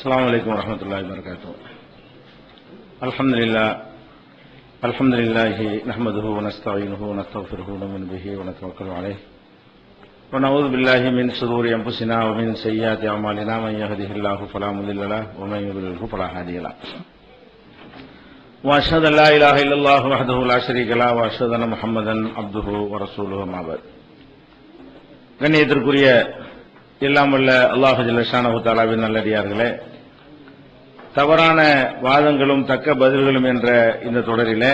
السلام عليكم ورحمة الله وبركاته. الحمد لله نحمده ونستعينه ونستغفره ونؤمن به ونتوكل عليه ونعوذ بالله من شرور أنفسنا ومن سيئات أعمالنا من يهده الله فلا مضل له ومن يضلل فلا هادي له وأشهد أن لا إله إلا الله وحده لا شريك له وأشهد أن محمدا عبده ورسوله أما بعد. கண்ணியத்திற்குரிய எல்லாம் வல்ல அல்லாஹ் ஜல்ல ஷானஹு தஆலாவின் நல்லடியார்களே, தவறான வாதங்களும் தக்க பதில்களும் என்ற இந்த தொடரிலே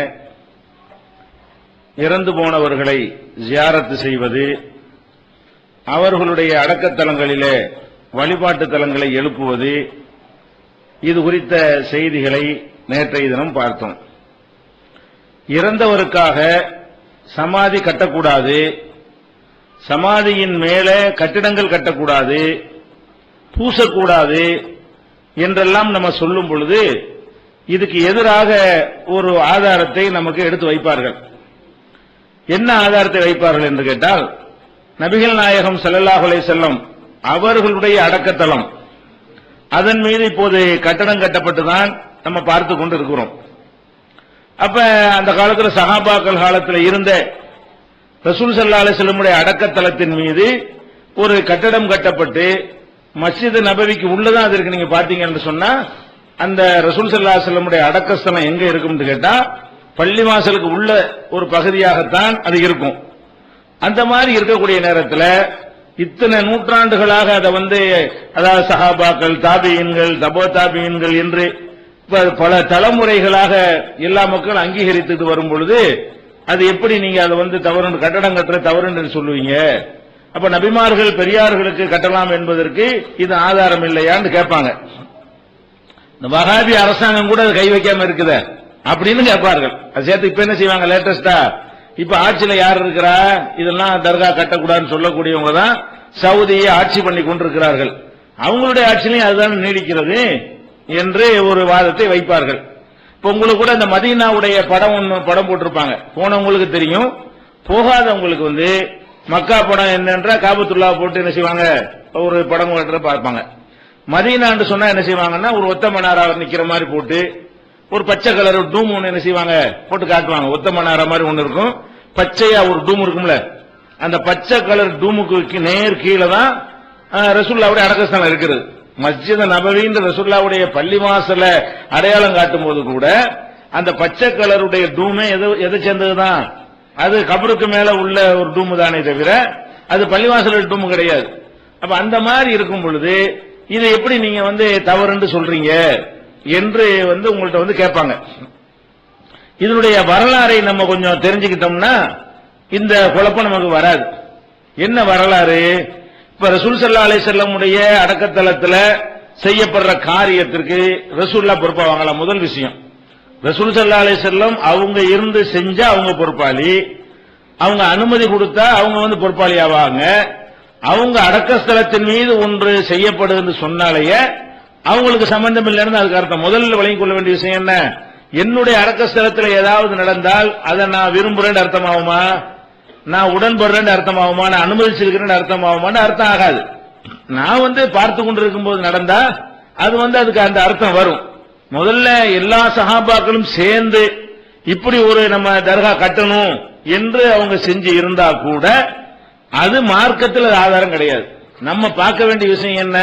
இறந்து போனவர்களை ஜியாரத்து செய்வது, அவர்களுடைய அடக்கத்தலங்களிலே வழிபாட்டு தலங்களை எழுப்புவது, இது குறித்த செய்திகளை நேற்றைய தினம் பார்த்தோம். இறந்தவருக்காக சமாதி கட்டக்கூடாது, சமாதியின் மேலே கட்டிடங்கள் கட்டக்கூடாது, பூசக்கூடாது என்றெல்லாம் நம்ம சொல்லும் பொழுது இதுக்கு எதிராக ஒரு ஆதாரத்தை நமக்கு எடுத்து வைப்பார்கள். என்ன ஆதாரத்தை வைப்பார்கள் என்று கேட்டால், நபிகள் நாயகம் ஸல்லல்லாஹு அலைஹி வஸல்லம் அவர்களுடைய அடக்கத்தலம், அதன் மீது இப்போது கட்டடம் கட்டப்பட்டுதான் நம்ம பார்த்து கொண்டு இருக்கிறோம். அப்ப அந்த காலத்தில் சஹாபாக்கள் காலத்தில் இருந்த ரசூல் ஸல்லல்லாஹு அலைஹி வஸல்லமுடைய அடக்கத்தலத்தின் மீது ஒரு கட்டடம் கட்டப்பட்டு மஸ்ஜித் நபவிக்கு உள்ளதான் அது இருக்கு. நீங்க பாத்தீங்கன்னு சொன்னா அந்த ரசூல் ஸல்லல்லாஹு அலைஹி வஸல்லமுடைய அடக்கஸ்தலம் எங்க இருக்கும்னு கேட்டா பள்ளிவாசலுக்கு உள்ள ஒரு பகுதியாகத்தான் அது இருக்கும். அந்த மாதிரி இருக்கக்கூடிய நேரத்தில் இத்தனை நூற்றாண்டுகளாக அதை அதாவது சஹாபாக்கள், தாபியீன்கள், தபோ தாபியீன்கள் என்று பல தலைமுறைகளாக எல்லா மக்களும் அங்கீகரித்துட்டு வரும் பொழுது அது எப்படி நீங்க அதை தவறு கட்டடம் கட்டுற தவறு என்று சொல்லுவீங்க? அப்ப நபிமார்கள் பெரியார்களுக்கு கட்டலாம் என்பதற்கு இது ஆதாரம் இல்லையான்னு கேட்பாங்க. இந்த வஹாபி அரசாங்கம் கூட கை வைக்காம இருக்குது அப்படின்னு கேட்பார்கள். அது சேர்த்து இப்ப என்ன செய்வாங்க, லேட்டஸ்டா இப்ப ஆட்சியில யார் இருக்கிறா, இதெல்லாம் தர்கா கட்டக்கூடாதுன்னு சொல்லக்கூடியவங்க தான் சவுதியை ஆட்சி பண்ணி கொண்டிருக்கிறார்கள். அவங்களுடைய ஆட்சியிலையும் அதுதான் நீடிக்கிறது என்று ஒரு வாதத்தை வைப்பார்கள். இப்ப உங்களுக்கு கூட இந்த மதீனாவுடைய படம் போட்டிருப்பாங்க, போனவங்களுக்கு தெரியும். போகாதவங்களுக்கு மக்கா படம் என்னன்றா காபத்துல்லா போட்டு என்ன செய்வாங்க, ஒரு படம் பார்ப்பாங்க. மதீனான்னு சொன்னா என்ன செய்வாங்கன்னா ஒரு ஒத்த மணாரா நிக்கிற மாதிரி போட்டு ஒரு பச்சை கலர் டூம் ஒன்று என்ன செய்வாங்க போட்டு காட்டுவாங்க. ஒத்த மணாரா மாதிரி ஒன்று இருக்கும், பச்சையா ஒரு டூம் இருக்கும்ல, அந்த பச்சை கலர் டூமுக்கு நேர் கீழே தான் ரசூலுல்லாஹ்வுடைய அடக்கஸ்தலம் இருக்கிறது. மஸ்ஜித் நபவின்ற ரசூலுல்லாஹ்வுடைய பள்ளிவாசல அடையாளம் காட்டும் போது கூட அந்த பச்சை கலருடைய டூமே எதை சேர்ந்ததுதான், அது கபருக்கு மேல உள்ள ஒரு டூம் தானே தவிர அது பள்ளிவாசல் டூம் கிடையாது. அப்ப அந்த மாதிரி இருக்கும் பொழுது இதை எப்படி நீங்க தவறுன்னு சொல்றீங்க என்று உங்கள்ட்ட கேட்பாங்க. இதனுடைய வரலாறை நம்ம கொஞ்சம் தெரிஞ்சுக்கிட்டோம்னா இந்த குழப்பம் நமக்கு வராது. என்ன வரலாறு? இப்ப ரசூல் ஸல்லல்லாஹு அலைஹி வஸல்லம் உடைய அடக்கத்தலத்துல செய்யப்படுற காரியத்திற்கு ரசூலுல்லாஹ் பொறுப்பாவாங்களா? முதல் விஷயம், ரசூல் ஸல்லல்லாஹு அலைஹி வஸல்லம் அவங்க இருந்து செஞ்சா அவங்க பொறுப்பாளி, அவங்க அனுமதி கொடுத்தா அவங்க பொறுப்பாளி ஆவாங்க. அவங்க அடக்கஸ்தலத்தின் மீது ஒன்று செய்யப்படுதுன்னு சொன்னாலேயே அவங்களுக்கு சம்பந்தம் இல்லைன்னு அதுக்கு அர்த்தம். முதல்ல வழங்கிக் கொள்ள வேண்டிய விஷயம் என்ன, என்னுடைய அடக்கஸ்தலத்தில் ஏதாவது நடந்தால் அதை நான் விரும்புறேன்னு அர்த்தமாகுமா, நான் உடன்படுறேன்னு அர்த்தமாகுமா, நான் அனுமதிச்சிருக்கிறேன்னு அர்த்தமாகுமான்னு அர்த்தம் ஆகாது. நான் பார்த்து கொண்டிருக்கும் போது நடந்தா அது அதுக்கு அந்த அர்த்தம் வரும். முதல்ல எல்லா சஹாபாக்களும் சேர்ந்து இப்படி ஒரு நம்ம தர்கா கட்டணும் என்று அவங்க செஞ்சு இருந்தா கூட அது மார்க்கத்தில் ஆதாரம் கிடையாது. நம்ம பார்க்க வேண்டிய விஷயம் என்ன,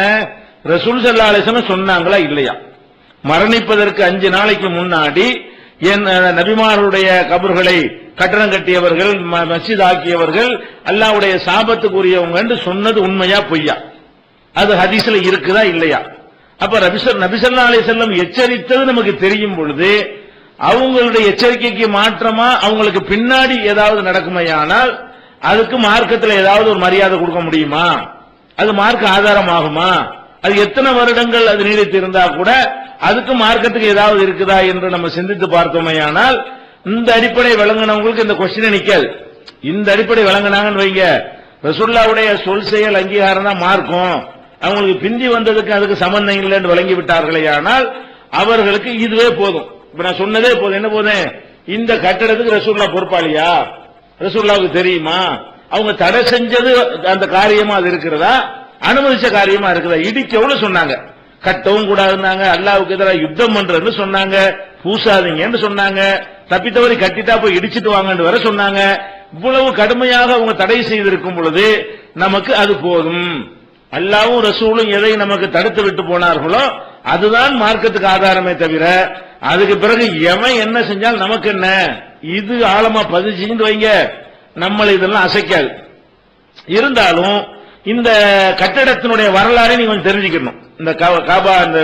ரசூல் ஸல்லல்லாஹு அலைஹி வஸல்லம் சொன்னாங்களா இல்லையா? மரணிப்பதற்கு 5 நாளைக்கு முன்னாடி நபிமார்களுடைய கபர்களை கட்டணம் கட்டியவர்கள், மஸ்ஜித் ஆக்கியவர்கள் அல்லாஹ்வுடைய சாபத்துக்குரியவங்க என்று சொன்னது உண்மையா பொய்யா? அது ஹதீஸ்ல இருக்குதா இல்லையா? அப்ப நபி ஸல்லல்லாஹு அலைஹி வஸல்லம் எச்சரித்தது நமக்கு தெரியும் பொழுது அவங்களுடைய எச்சரிக்கைக்கு மாற்றமா அவங்களுக்கு பின்னாடி ஏதாவது நடக்குமையானால் அதுக்கு மார்க்கத்தில் ஏதாவது ஒரு மரியாதை கொடுக்க முடியுமா? அது மார்க்க ஆதாரம் ஆகுமா? அது எத்தனை வருடங்கள் அது நீடித்து இருந்தா கூட அதுக்கு மார்க்கத்துக்கு ஏதாவது இருக்குதா என்று நம்ம சிந்தித்து பார்த்தோமையானால் இந்த அடிப்படை விளங்கினவங்களுக்கு இந்த கொஸ்டினே நிக்காது. இந்த அடிப்படை விளங்கினாங்கன்னு வைங்க, ரசூலுல்லாஹ்வுடைய சொல் செயல் அங்கீகாரம் தான் மார்க்கம், அவங்களுக்கு பிந்தி வந்ததுக்கு அதுக்கு சம்பந்தம் இல்லைன்னு விளங்கி விட்டார்களே, ஆனால் அவர்களுக்கு இதுவே போதும். இப்ப நான் சொன்னதே போதும். என்ன போதும், இந்த கட்டடத்துக்கு ரசூலுல்லாஹ் பொறுப்பாளியா, ரசூலுல்லாஹ்வுக்கு தெரியுமா, அவங்க தடை செஞ்சது அந்த காரியமா அது இருக்கிறதா, அனுமதிச்ச காரியமா இருக்குதா, இடிக்கவுன்னு சொன்னாங்க. கட்டவும் கூடாதுன்னாங்க, அல்லாஹ்வுக்கு எதிராக யுத்தம் பண்றதுன்னு சொன்னாங்க, பூசாதீங்கன்னு சொன்னாங்க, தப்பித்தவரை கட்டிட்டா போய் இடிச்சிட்டு வாங்கன்னு வர சொன்னாங்க. இவ்வளவு கடுமையாக அவங்க தடை செய்திருக்கும் பொழுது நமக்கு அது போதும். அல்லாஹ்வும் ரசூலும் எதை நமக்கு தடுத்து விட்டு போனார்களோ அதுதான் மார்க்கத்துக்கு ஆதாரமே தவிர அதுக்கு பிறகு எவன் என்ன செஞ்சால் நமக்கு என்ன, இது ஆழமா பதிச்சுன்னு வைங்க, நம்மளை இதெல்லாம் அசைக்காது. இருந்தாலும் இந்த கட்டிடத்தினுடைய வரலாறை நீங்க கொஞ்சம் தெரிஞ்சுக்கணும். இந்த காபா இந்த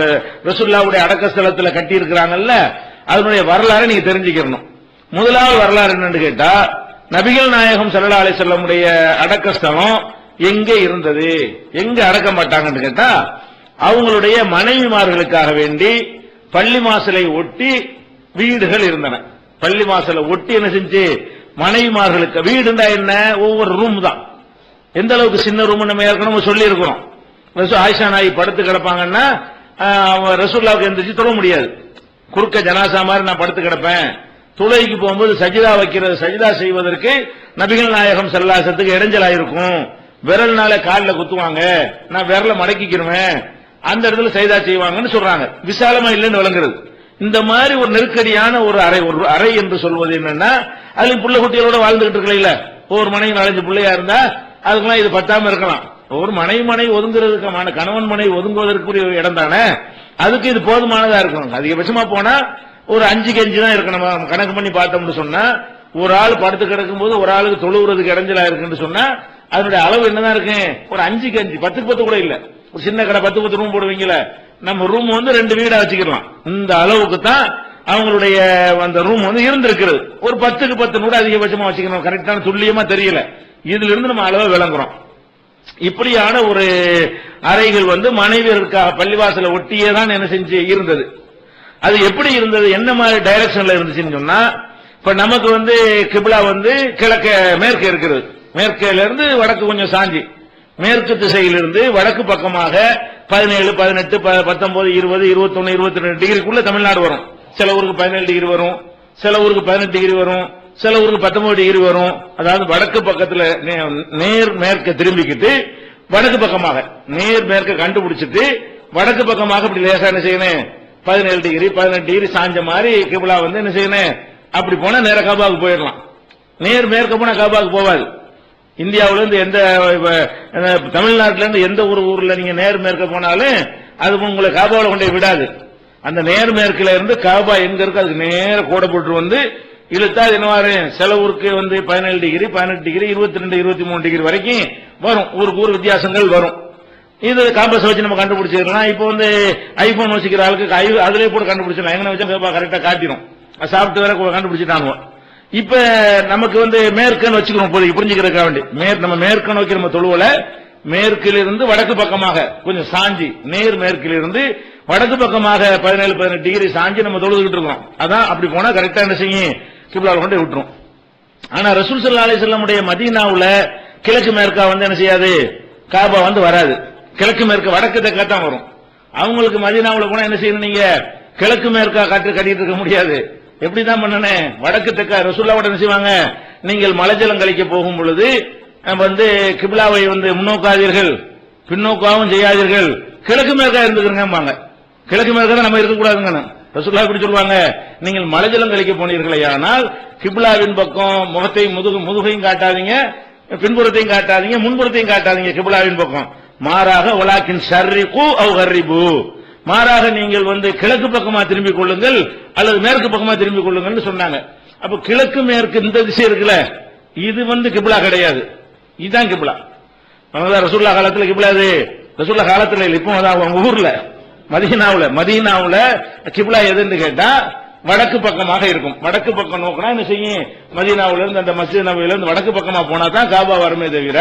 ரசூலுல்லாஹ்வுடைய அடக்க ஸ்தலத்தில் கட்டி இருக்கிறாங்கல்ல, அதனுடைய வரலாறை நீங்க தெரிஞ்சுக்கணும். முதலாவது வரலாறு என்னன்னு கேட்டா, நபிகள் நாயகம் ஸல்லல்லாஹு அலைஹி வஸல்லம் உடைய அடக்க ஸ்தலம் எங்கே இருந்தது, எங்க அடக்க மாட்டாங்கன்னு கேட்டா, அவங்களுடைய மனைவிமார்களுக்காக வேண்டி பள்ளி வாசலை ஒட்டி வீடுகள் இருந்தன. பள்ளி வாசலை ஒட்டி என்ன செஞ்சு மனைவிமார்களுக்கு வீடுண்டா என்ன, ஒவ்வொரு ரூம் தான். எந்த அளவுக்கு சின்ன ரூம் நம்ம ஏற்கனவே சொல்லி இருக்கிறோம். ஆயிஷா நாயி படுத்து கிடப்பாங்கன்னா ரசூலுல்லாஹ்வுக்கு எந்திரிச்சு தொழ முடியாது. குறுக்க ஜனாசா மாதிரி நான் படுத்து கிடப்பேன். தொழுகைக்கு போகும்போது சஜிதா வைக்கிறது, சஜிதா செய்வதற்கு நபிகள் நாயகம் ஸல்லல்லாஹு அலைஹி வஸல்லத்துக்கு இடைஞ்சலா இருக்கும். விரல்னால காலில் குத்துவாங்க, நான் விரல மடக்கிக்கிறேன், அந்த இடத்துல சஜிதா செய்வாங்கன்னு சொல்றாங்க. விசாலமா இல்லைன்னு விளங்குறது. இந்த மாதிரி ஒரு நெருக்கடியான ஒரு அறை என்று சொல்வது என்னன்னா, அதுல புள்ள குட்டிகளோட வாழ்ந்துகிட்டு இருக்கல, ஒவ்வொரு மனைவி 4 பிள்ளையா இருந்தா அதுக்கெல்லாம் இது பத்தாம இருக்கலாம். ஒரு மனைவி ஒதுங்குறதுக்கு, கணவன் மனைவி ஒதுங்குவதற்குரிய இடம் தானே, அதுக்கு இது போதுமானதா இருக்கணும். அதிகபட்சமா போனா ஒரு 5 கஞ்சி தான் இருக்கு. நம்ம கணக்கு பண்ணி பார்த்தோம்னு சொன்னா, ஒரு ஆள் படுத்து கிடக்கும் போது ஒரு ஆளுக்கு தொழுவுறதுக்கு இடைஞ்சலா இருக்குன்னு சொன்னா அதனுடைய அளவு என்னதான் இருக்கு, ஒரு 5 கஞ்சி, 10க்கு 10 கூட இல்ல. ஒரு சின்ன கடை 10 10 ரூம் போடுவீங்கள, நம்ம ரூம் 2 வீடா வச்சுக்கலாம். இந்த அளவுக்கு தான் அவங்களுடைய அந்த ரூம் இருந்திருக்கிறது. ஒரு 10க்கு 10 கூட அதிகபட்சமா வச்சுக்கணும். கரெக்டான துல்லியமா தெரியல, இதுல இருந்து நம்ம அளவை விளங்குறோம். இப்படியான ஒரு அறைகள் மனைவியருக்காக பள்ளிவாசலை ஒட்டியே தான் என்ன செஞ்சு இருந்தது. அது எப்படி இருந்தது, என்ன மாதிரி டைரக்ஷன்ல இருந்துச்சுன்னு சொன்னா, இப்ப நமக்கு கிப்லா கிழக்க மேற்கு இருக்கிறது. மேற்கில இருந்து வடக்கு கொஞ்சம் சாஞ்சி, மேற்கு திசையிலிருந்து வடக்கு பக்கமாக 17, 18, 19, 20, 21, 22 டிகிரிக்குள்ள தமிழ்நாடு வரும். சில ஊருக்கு 17 டிகிரி வரும், சில ஊருக்கு 18 டிகிரி வரும், சில ஊருக்கு 19 டிகிரி வரும். அதாவது வடக்கு பக்கத்துல நேர் மேற்க திரும்பிக்கிட்டு வடக்கு பக்கமாக நேர் மேற்க கண்டுபிடிச்சிட்டு வடக்கு பக்கமாக இப்படி லேசா என்ன செய்யணும், 17 டிகிரி 18 டிகிரி சாஞ்ச மாதிரி கிப்லா என்ன செய்யணும், அப்படி போனா நேர காபாவுக்கு போயிடலாம். நேர் மேற்க போனா காபாவுக்கு போவாது. இந்தியாவில இருந்து எந்த தமிழ்நாட்டில இருந்து எந்த ஊர்ல நீங்க நேர் மேற்க போனாலும் அது உங்களை காபாவில் கொண்டே விடாது. அந்த நேர் மேற்கில இருந்து காபா எங்க இருக்கு அதுக்கு நேர கோடை போட்டு இழுத்தா என்னவாரு, சில ஊருக்கு 17 டிகிரி 18 டிகிரி 22 23 டிகிரி வரைக்கும் வரும். ஊருக்கு ஊர் வித்தியாசங்கள் வரும். இது காம்பஸ் வச்சு நம்ம கண்டுபிடிச்சிடலாம். இப்போ ஐபோன் வச்சுக்கிற ஆளுக்கு அதுலயே போட்டு கண்டுபிடிச்சிடலாம். எங்க வச்சா கரெக்டா காட்டிடும். சாப்ட்வேரை கண்டுபிடிச்சிட்டாங்க. இப்ப நமக்கு மேற்கன்னு வச்சுக்கிறோம், புரிஞ்சுக்கிறதுக்காக வேண்டி நம்ம மேற்கு நோக்கி நம்ம தொழுவல, மேற்கிலிருந்து வடக்கு பக்கமாக கொஞ்சம் சாஞ்சி நேர் மேற்கிலிருந்து வடக்கு பக்கமாக 17 18 டிகிரி சாஞ்சி நம்ம தொழுதுகிட்டு இருக்கோம். அதான் அப்படி போனா கரெக்டா என்ன செய்யும், கிப்லாவில் கொண்டு விட்டுரும். ஆனா ரசூல் ஸல்லல்லாஹு அலைஹி வஸல்லம் மதீனாவுல கிழக்கு மேற்கா என்ன செய்யாது, காபா வராது. கிழக்கு மேற்கு வடக்கு தெற்கா தான் வரும். அவங்களுக்கு மதீனாவுல போனா என்ன செய்யணும், நீங்க கிழக்கு மேற்கா கட்டிட்டு இருக்க முடியாது. எப்படிதான் பண்ணனே, வடக்கு தெற்கா ரசூலுல்லாஹ் என்ன செய்வாங்க, நீங்கள் மலஜலம் கழிக்க போகும் பொழுது கிப்லாவை முன்னோக்காதீர்கள், பின்னோக்காவும் செய்யாதீர்கள், கிழக்கு மேற்கா இருந்துக்கிறங்க. கிழக்கு மேற்கா நம்ம இருக்கக்கூடாதுங்க. ரசூலுல்லாஹ் இப்படி சொல்லுவாங்க, நீங்கள் மலஜலம் கழிக்க போனீர்களே ஆனால் கிப்லாவின் பக்கம் முதுகையும் காட்டாதீங்க, பின்புறத்தையும் காட்டாதீங்க, முன்புறத்தையும் காட்டாதீங்க கிப்லாவின் பக்கம். மாறாக வலாக்கின் ஷர்ரிகு அவ் கர்ரிபு, மாறாக நீங்கள் கிழக்கு பக்கமா திரும்பிக் கொள்ளுங்கள் அல்லது மேற்கு பக்கமா திரும்பிக் கொள்ளுங்கள் சொன்னாங்க. அப்ப கிழக்கு மேற்கு இந்த திசை இருக்குல்ல, இது கிப்லா கிடையாது, இதுதான் கிப்லா. ரசூலுல்லாஹ் காலத்துல கிப்லா, இது ரசூலுல்லாஹ் காலத்துல இல்ல, இப்போ அவங்க ஊர்ல மதீனாவுல கிப்லா எதுன்னு கேட்டா வடக்கு பக்கமாக இருக்கும். வடக்கு பக்கம் நோக்கினா என்ன செய்யும், மதீனாவுல இருந்து அந்த மஸ்ஜித் நபவியில இருந்து வடக்கு பக்கமா போனா தான் காபா வருமே தவிர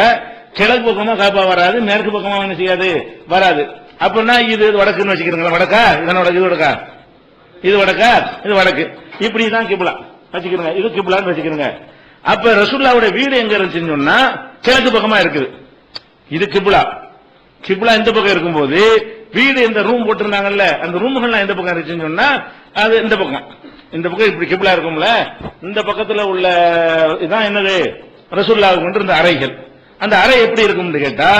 கிழக்கு பக்கமா காபா வராது, மேற்கு பக்கமா என்ன செய்யாது, வராது. அப்படின்னா இது வடக்குன்னு வச்சுக்கிறீங்களா, வடக்கா இதனோட இது வடக்கா, இது வடக்கா இது வடக்கு, இப்படிதான் கிப்லா வச்சுக்கிறீங்க, இது கிப்லான்னு வச்சுக்கிறீங்க. அப்ப ரசூலுல்லாஹ்வுடைய வீடு எங்க இருந்துச்சுன்னு சொன்னா கிழக்கு பக்கமா இருக்குது. இது கிப்லா. கிப்லா இந்த பக்கம் இருக்கும்போது வீடு இந்த ரூம் போட்டிருந்தாங்கல்ல, அந்த ரூம்கள்லாம் எந்த பக்கம் இருந்துச்சுன்னு சொன்னா அது இந்த பக்கம். இந்த பக்கம் இப்படி கிப்லா இருக்கும்ல, இந்த பக்கத்துல உள்ள இதான் என்னது, ரசூலுல்லாஹ் கொண்டு இருந்த அறைகள். அந்த அறை எப்படி இருக்கும்னு கேட்டா,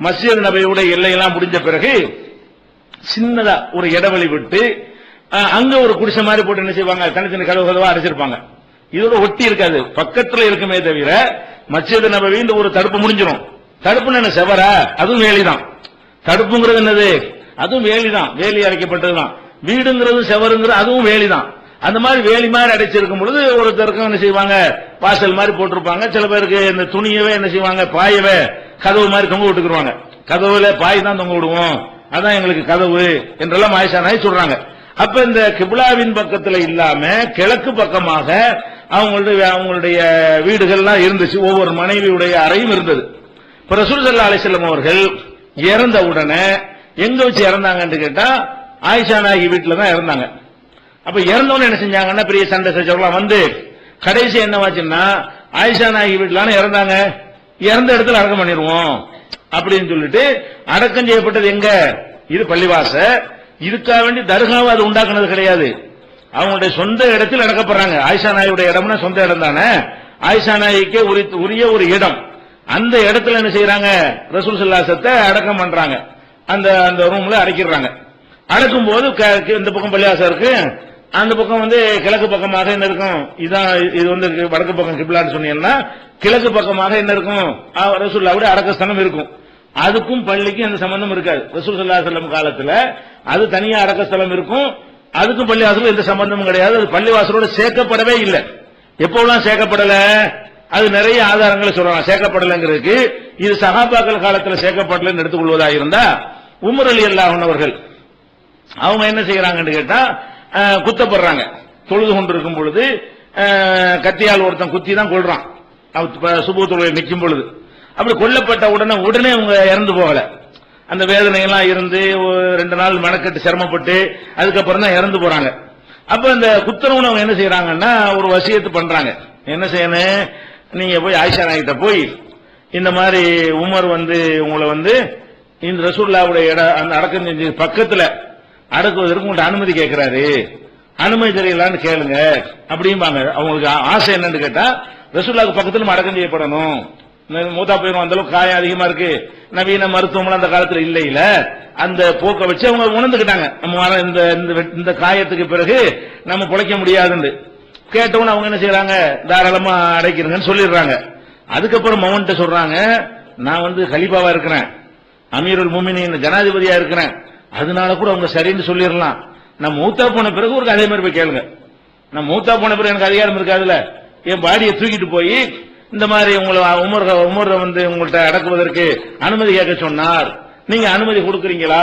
மஸ்ஜித் நபவியுடைய எல்லையெல்லாம் முடிஞ்ச பிறகு சின்னதா ஒரு இடைவெளி விட்டு அங்க ஒரு குடிசை மாதிரி போட்டு என்ன செய்வாங்க, தனித்தனி கதவா அடைச்சிருப்பாங்க. இதோட ஒட்டி இருக்காது, பக்கத்துல இருக்குமே தவிர மஸ்ஜித் நபவி ஒரு தடுப்பு முடிஞ்சிடும். தடுப்புன்னு என்ன செவரா, அதுவும் வேலிதான். தடுப்புங்கிறது என்னது, அதுவும் வேலிதான், வேலி அடைக்கப்பட்டதுதான். வீடுங்கிறது செவருங்கிறது அதுவும் வேலிதான். அந்த மாதிரி வேலி மாதிரி அடைச்சிருக்கும் பொழுது ஒருத்தருக்கும் என்ன செய்வாங்க, வாசல் மாதிரி போட்டிருப்பாங்க. சில பேருக்கு இந்த துணியவே என்ன செய்வாங்க, பாயவே கதவு மாதிரி தொங்க விட்டுக்குருவாங்க. கதவுல பாய் தான் தொங்க விடுவோம், அதான் எங்களுக்கு கதவு என்றெல்லாம் ஆயிஷா நாய் சொல்றாங்க. அப்ப இந்த கிப்லாவின் பக்கத்துல இல்லாம கிழக்கு பக்கமாக அவங்களுடைய வீடுகள்லாம் இருந்துச்சு. ஒவ்வொரு மனைவியுடைய அறையும் இருந்தது. இப்ப ரசூல் ஸல்லல்லாஹு அலைஹி வஸல்லம் அவர்கள் இறந்த உடனே எங்க வச்சு இறந்தாங்கன்னு கேட்டா ஆயிஷா நாயகி வீட்டுல தான் இறந்தாங்க. அப்ப இறந்தவன என்ன செஞ்சாங்கன்னா பெரிய சண்டை சச்சரவுலாம் வந்து கடைசி என்னவாச்சுன்னா ஆயிஷா நாயகி வீட்டுல இறந்தாங்க, இறந்த இடத்துல அடக்கம் பண்ணிடுவோம் அப்படின்னு சொல்லிட்டு அடக்கம் செய்யப்பட்டது எங்க, இது பள்ளிவாச. இதுக்காக வேண்டி தர்காவை அது உண்டாக்குனது கிடையாது. அவங்களுடைய சொந்த இடத்தில் அடக்கப்படுறாங்க. ஆயிஷா நாயுடைய இடம்னா சொந்த இடம் தானே, ஆயிஷா நாய்க்கே உரிய ஒரு இடம். அந்த இடத்துல என்ன செய்யறாங்க, ரசூல் ஸல்லல்லாஹு அலைஹி வஸல்லம் அடக்கம் பண்றாங்க. அந்த ரூம்ல அடக்கிடுறாங்க. அடக்கும் போது இந்த பக்கம் பள்ளிவாசம் இருக்கு, அந்த பக்கம் வந்து கிழக்கு பக்கமாக என்ன இருக்கும், இது வந்து வடக்கு பக்கம் கிப்லான்னு சொன்னீங்கன்னா கிழக்கு பக்கமாக என்ன இருக்கும், ரசூலுல்லாஹ்வுடைய அடக்கஸ்தலம் இருக்கும். அதுக்கும் பள்ளிக்கும் எந்த சம்பந்தம் இருக்காது. ரசூல் ஸல்லல்லாஹு அலைஹி வஸல்லம் காலத்துல அது தனியா அடக்கஸ்தலம் இருக்கும், அதுக்கும் பள்ளிவாசலும் எந்த சம்பந்தமும் கிடையாது. அது பள்ளிவாசலோட சேர்க்கப்படவே இல்லை. எப்போலாம் சேர்க்கப்படல, அது நிறைய ஆதாரங்களை சொல்லலாம் சேர்க்கப்படலைங்கிறதுக்கு. இது சஹாபாக்கள் காலத்துல சேர்க்கப்படலன்னு எடுத்துக்கொள்வதாக இருந்தா உமர் ரலியல்லாஹு அன்ஹு அவர்கள் அவங்க என்ன செய்யறாங்கன்னு கேட்டா குத்தப்படுறாங்க. தொழுது கொண்டிருக்கும் பொழுது கத்தியால் ஒருத்தன் குத்தி தான் கொள்றான் சுபு தொழுகை நிற்கும் பொழுது. அப்படி கொல்லப்பட்ட உடனே அவங்க இறந்து போகல. அந்த வேதனையெல்லாம் இருந்து 2 நாள் மெனக்கெட்டு சிரமப்பட்டு அதுக்கப்புறம் தான் இறந்து போறாங்க. அப்ப இந்த குத்தரவுன்னு அவங்க என்ன செய்யறாங்கன்னா ஒரு வசியத்து பண்றாங்க. என்ன செய்யணும், நீங்க போய் ஆயிஷா நாய்கிட்ட போய் இந்த மாதிரி உமர் வந்து உங்களை வந்து இந்த ரசூலுல்லாஹ்வுடைய அந்த அடக்கம் செஞ்சு பக்கத்துல அடக்குவதற்கு உங்கள்ட்ட அனுமதி கேட்கிறாரு, அனுமதி தெரியலான்னு கேளுங்க அப்படிம்பாங்க. அவங்களுக்கு ஆசை என்னன்னு கேட்டா ரசூலுல்லாஹ்வுக்கு பக்கத்துல அடக்கம் செய்யப்படணும். மூத்தா போயிடும், அந்த அளவுக்கு காயம் அதிகமா இருக்கு, நவீன மருத்துவம் அந்த காலத்துல இல்ல, அந்த போக்க வச்சு அவங்க உணர்ந்துகிட்டாங்க நம்ம இந்த காயத்துக்கு பிறகு நம்ம பிழைக்க முடியாதுன்னு. கேட்டவன அவங்க என்ன செய்யறாங்க, தாராளமா அடைக்கிறங்கன்னு சொல்லிடுறாங்க. அதுக்கப்புறம் மவன்ட்ட சொல்றாங்க, நான் வந்து கலீஃபாவா இருக்கிறேன், அமீருல் முஃமினீன் ஜனாதிபதியா இருக்கிறேன், அதனால கூட அவங்க சரின்னு சொல்லிடலாம். நான் மூத்தா போன பிறகு ஒரு அதே மாதிரி போய் கேளுங்க, நான் மூத்தா போன பிறகு எனக்கு அதிகாரம் இருக்காதுல்ல, என் பாடியை தூக்கிட்டு போய் இந்த மாதிரி உங்களை உமர் வந்து உங்கள்கிட்ட அடக்குவதற்கு அனுமதி கேட்க சொன்னார், நீங்க அனுமதி கொடுக்குறீங்களா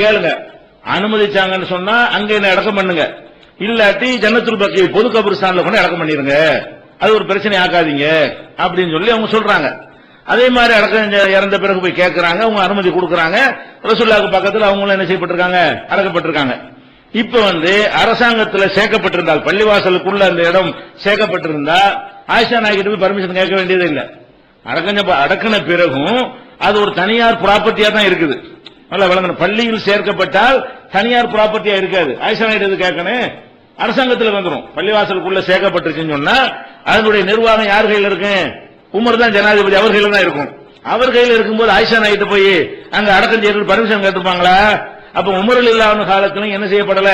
கேளுங்க. அனுமதிச்சாங்கன்னு சொன்னா அங்க என்ன அடக்கம் பண்ணுங்க, இல்லாட்டி ஜன்னத்துல் பக்கி பொது கபரிஸ்தான்ல கொண்டு அடக்கம் பண்ணிருங்க, அது ஒரு பிரச்சனை ஆக்காதீங்க அப்படின்னு சொல்லி அவங்க சொல்றாங்க. அதே மாதிரி அடக்கம் இறந்த பிறகு போய் கேட்கிறாங்க, அவங்க அனுமதி கொடுக்கறாங்க. ரசூலுல்லாஹ்வுக்கு பக்கத்துல அவங்களும் என்ன செய்யப்பட்டிருக்காங்க, அடக்கப்பட்டிருக்காங்க. இப்ப வந்து அரசாங்கத்துல சேர்க்கப்பட்டிருந்தால் பள்ளிவாசலுக்குள்ள அந்த இடம் சேர்க்கப்பட்டிருந்தா ஆயிஷா நாய்கிட்ட போய் பர்மிஷன் கேட்க வேண்டியது இல்லை. அடக்கின பிறகும் அது ஒரு தனியார் ப்ராப்பர்ட்டியா தான் இருக்குது. நல்லா விளங்கணும், பள்ளியில் சேர்க்கப்பட்டால் தனியார் ப்ராப்பர்ட்டியா இருக்காது. ஆயிஷா நாய்கிட்ட கேட்கணும், அரசாங்கத்தில் வந்துடும். பள்ளிவாசலுக்குள்ள சேர்க்கப்பட்டிருச்சுன்னு சொன்னா அதனுடைய நிர்வாகம் யார் கையில் இருக்கு, உமர் தான் ஜனாதிபதி, அவர் கையில தான் இருக்கும். அவர் கையில் இருக்கும்போது ஆயிஷா நாய்கிட்ட போய் அங்க அடக்கம் செய்யறது பர்மிஷன் கேட்டிருப்பாங்களா? அப்ப உமர் ரலியல்லாஹு காலத்திலும் என்ன செய்யப்படல,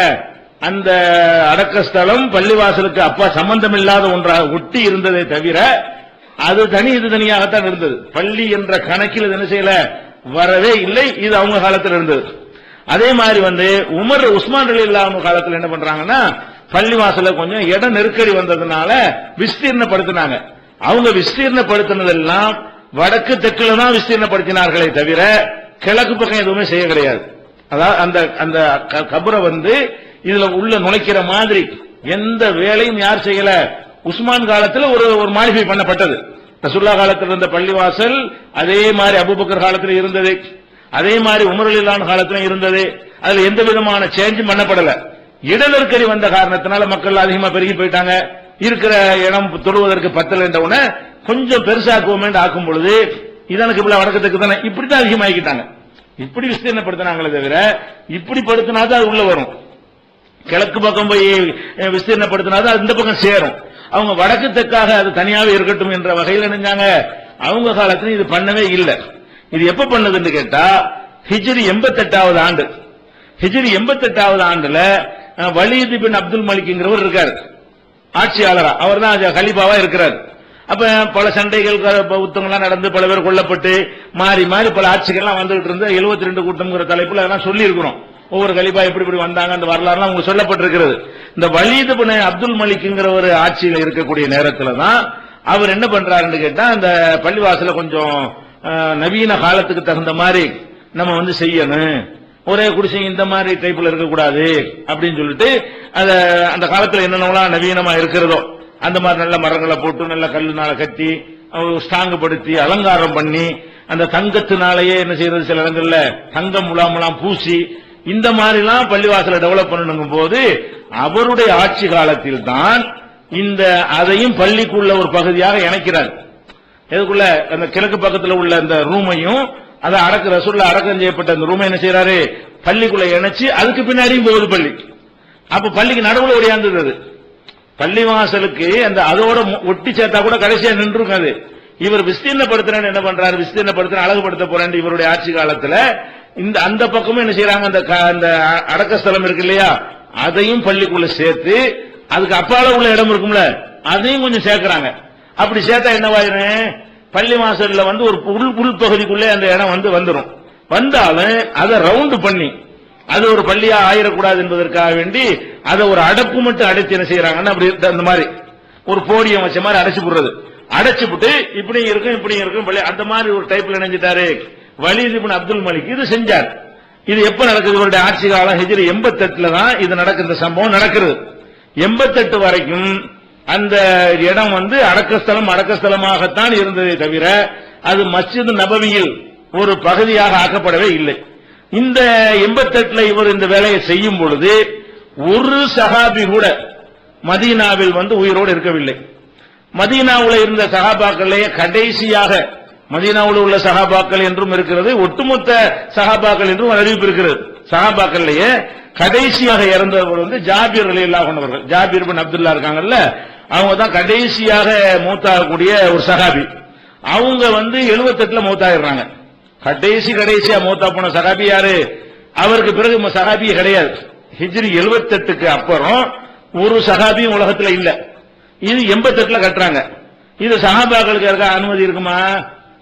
அந்த அடக்கஸ்தலம் பள்ளிவாசலுக்கு அப்பா சம்பந்தம் இல்லாத ஒன்றாக ஒட்டி இருந்ததை தவிர அது தனி இது தனியாகத்தான் இருந்தது. பள்ளி என்ற கணக்கில் என்ன செய்யல, வரவே இல்லை. இது அவங்க காலத்தில் இருந்தது. அதே மாதிரி வந்து உஸ்மான் ரலியல்லாஹு காலத்தில் என்ன பண்றாங்கன்னா பள்ளிவாசல கொஞ்சம் இடம் நெருக்கடி வந்ததுனால விஸ்தீர்ணப்படுத்தினாங்க. அவங்க விஸ்தீர்ணப்படுத்தினதெல்லாம் வடக்கு தெற்குல தான் விஸ்தீர்ணப்படுத்தினார்களே தவிர கிழக்கு பக்கம் எதுவுமே செய்ய கிடையாது. அதாவது அந்த கபரை வந்து இதுல உள்ள நுழைக்கிற மாதிரி எந்த வேலையும் யார் செய்யல. உஸ்மான் காலத்தில் ஒரு மாடிஃபை பண்ணப்பட்டது. ரசூலுல்லாஹ் காலத்தில் இருந்த பள்ளிவாசல் அதே மாதிரி அபூபக்கர் காலத்தில் இருந்தது, அதே மாதிரி உமர் ரலியல்லாஹு அன்ஹு காலத்தில் இருந்தது. அதுல எந்த விதமான சேஞ்சும் பண்ணப்படல. இட நெருக்கடி வந்த காரணத்தினால மக்கள் அதிகமா பெருகி போயிட்டாங்க. இருக்கிற இடம் தொடுவதற்கு பத்தல என்ற உடனே கொஞ்சம் பெருசாக்குவோமே ஆக்கும் பொழுது இதனுக்கு இவ்வளவு வடக்கத்துக்கு தானே இப்படித்தான் அதிகமாக்கிட்டாங்க. இப்படி விஸ்தீர்ணப்படுத்தினாங்களே தவிர இப்படி படுத்தினாதான் அது உள்ள வரும். கிழக்கு பக்கம் போய் விஸ்தீர்ணப்படுத்தினாதான் அது இந்த பக்கம் சேரும். அவங்க வடக்கு தெற்காக அது தனியாவே இருக்கட்டும் என்ற வகையில் நினைஞ்சாங்க. அவங்க காலத்துல இது பண்ணவே இல்லை. இது எப்ப பண்ணதுன்னு கேட்டா ஹிஜ்ரி 88வது ஆண்டு. ஹிஜ்ரி 88வது ஆண்டுல வலீத் பின் அப்துல் மலிக்ங்கிறவர் இருக்காரு ஆட்சியாளரா, அவர் தான் கலீஃபாவா இருக்கிறார். அப்ப பல சண்டைகள் யுத்தங்கள்லாம் நடந்து பல பேர் கொல்லப்பட்டு மாறி மாறி பல ஆட்சிகள்லாம் வந்துகிட்டு இருந்து 72 கூட்டம்ங்கிற தலைப்புல அதெல்லாம் சொல்லி இருக்கிறோம். ஒவ்வொரு கலீஃபா எப்படி இப்படி வந்தாங்க அந்த வரலாறுலாம் உங்களுக்கு சொல்லப்பட்டிருக்கிறது. இந்த வலீத் பின் அப்துல் மலிக்ங்கிற ஒரு ஆட்சியில் இருக்கக்கூடிய நேரத்துல தான் அவர் என்ன பண்றாருன்னு கேட்டா, அந்த பள்ளிவாசல கொஞ்சம் நவீன காலத்துக்கு தகுந்த மாதிரி நம்ம வந்து செய்யணும், ஒரே குடிசை இந்த மாதிரி டைப்ல இருக்கக்கூடாது அப்படின்னு சொல்லிட்டு அந்த காலத்துல என்னென்னலாம் நவீனமா இருக்கிறதோ அந்த மாதிரி நல்ல மரங்களை போட்டு நல்ல கல்லுனால கட்டி ஸ்ட்ராங்குபடுத்தி அலங்காரம் பண்ணி அந்த தங்கத்தினாலேயே என்ன செய்யறது, சில இடங்கள்ல தங்கம் முலாமெல்லாம் பூசி இந்த மாதிரிலாம் பள்ளிவாசலை டெவலப் பண்ணணும் போது அவருடைய ஆட்சி காலத்தில் தான் இந்த அதையும் பள்ளிக்குள்ள ஒரு பகுதியாக இணைக்கிறார். எதுக்குள்ள அந்த கிழக்கு பக்கத்தில் உள்ள அந்த ரூமையும் அதை ரசூலுல்லாஹ் அடக்கம் செய்யப்பட்ட அந்த ரூமை என்ன செய்யறாரு, பள்ளிக்குள்ள இணைச்சு அதுக்கு பின்னாடியும் போகுது பள்ளி. அப்ப பள்ளிக்கு நடுவுல ஒடியாந்தது அது. பள்ளிவாசலுக்கு அந்த அதோட ஒட்டி சேர்த்தா கூட கடைசியா நின்றுருக்காது. இவர் விஸ்தீர்ணப்படுத்துறேன்னு என்ன பண்றாரு, விஸ்தீர்ணப்படுத்துற அழகுபடுத்த போறேன் இவருடைய ஆட்சி காலத்துல இந்த அந்த பக்கமும் என்ன செய்யறாங்க, அந்த அடக்க ஸ்தலம் இருக்கு இல்லையா அதையும் பள்ளிக்குள்ள சேர்த்து அதுக்கு அப்பால உள்ள இடம் இருக்கும்ல அதையும் கொஞ்சம் சேர்க்கிறாங்க. அப்படி சேர்த்தா என்னவாயிரும், பள்ளி வாசல்ல வந்து ஒரு உள் பகுதிக்குள்ளே அந்த இடம் வந்துரும். வந்தாலும் அதை ரவுண்டு பண்ணி அது ஒரு பள்ளியா ஆயிடக்கூடாது என்பதற்காக வேண்டி அதை ஒரு அடப்பு மட்டும் அடைச்சு என்ன செய்யறாங்கன்னா அப்படி அந்த மாதிரி ஒரு போடியம் வச்ச மாதிரி அடைச்சு போடுறது, அடைச்சு விட்டு இப்படி இருக்கும் பள்ளி அந்த மாதிரி ஒரு டைப்ல நினைஞ்சிட்டாரு வலீத் பின் அப்துல் மலிக். இது செஞ்சார். இது எப்ப நடக்குது, இவருடைய ஆட்சி காலம் ஹிஜ்ரி 88 தான் இது நடக்கிற சம்பவம் நடக்கிறது. 88 வரைக்கும் அந்த இடம் வந்து அடக்கஸ்தலமாகத்தான் இருந்ததே தவிர அது மஸ்ஜித் நபவியில் ஒரு பகுதியாக ஆக்கப்படவே இல்லை. இந்த 88 இவர் இந்த வேலையை செய்யும் பொழுது ஒரு சஹாபி கூட மதீனாவில் வந்து உயிரோடு இருக்கவில்லை. மதீனாவில் இருந்த சஹாபாக்களே கடைசியாக மதீனாவில் உள்ள சஹாபாக்கள் என்றும் இருக்கிறது, ஒட்டுமொத்த சஹாபாக்கள் என்றும் அறிவிப்பு இருக்கிறது. சஹாபாக்கள்லயே கடைசியாக இறந்தவர் வந்து ஜாபீர் ரலியல்லாஹு அன்ஹு அவர்கள். ஜாபீர் பின் அப்துல்லா இருக்காங்கல்ல, அவங்க தான் கடைசியாக மௌத்தாகக்கூடிய ஒரு சஹாபி. அவங்க வந்து 78 மௌத்தாயிடுறாங்க. கடைசியா மௌத்தா போன சஹாபி யாரு, அவருக்கு பிறகு சஹாபியே கிடையாது. ஹிஜ்ரி 78க்கு அப்புறம் ஒரு சஹாபியும் உலகத்துல இல்ல. இது 88 கட்டுறாங்க. இது சஹாபாக்களுக்கு இருக்க அனுமதி இருக்குமா,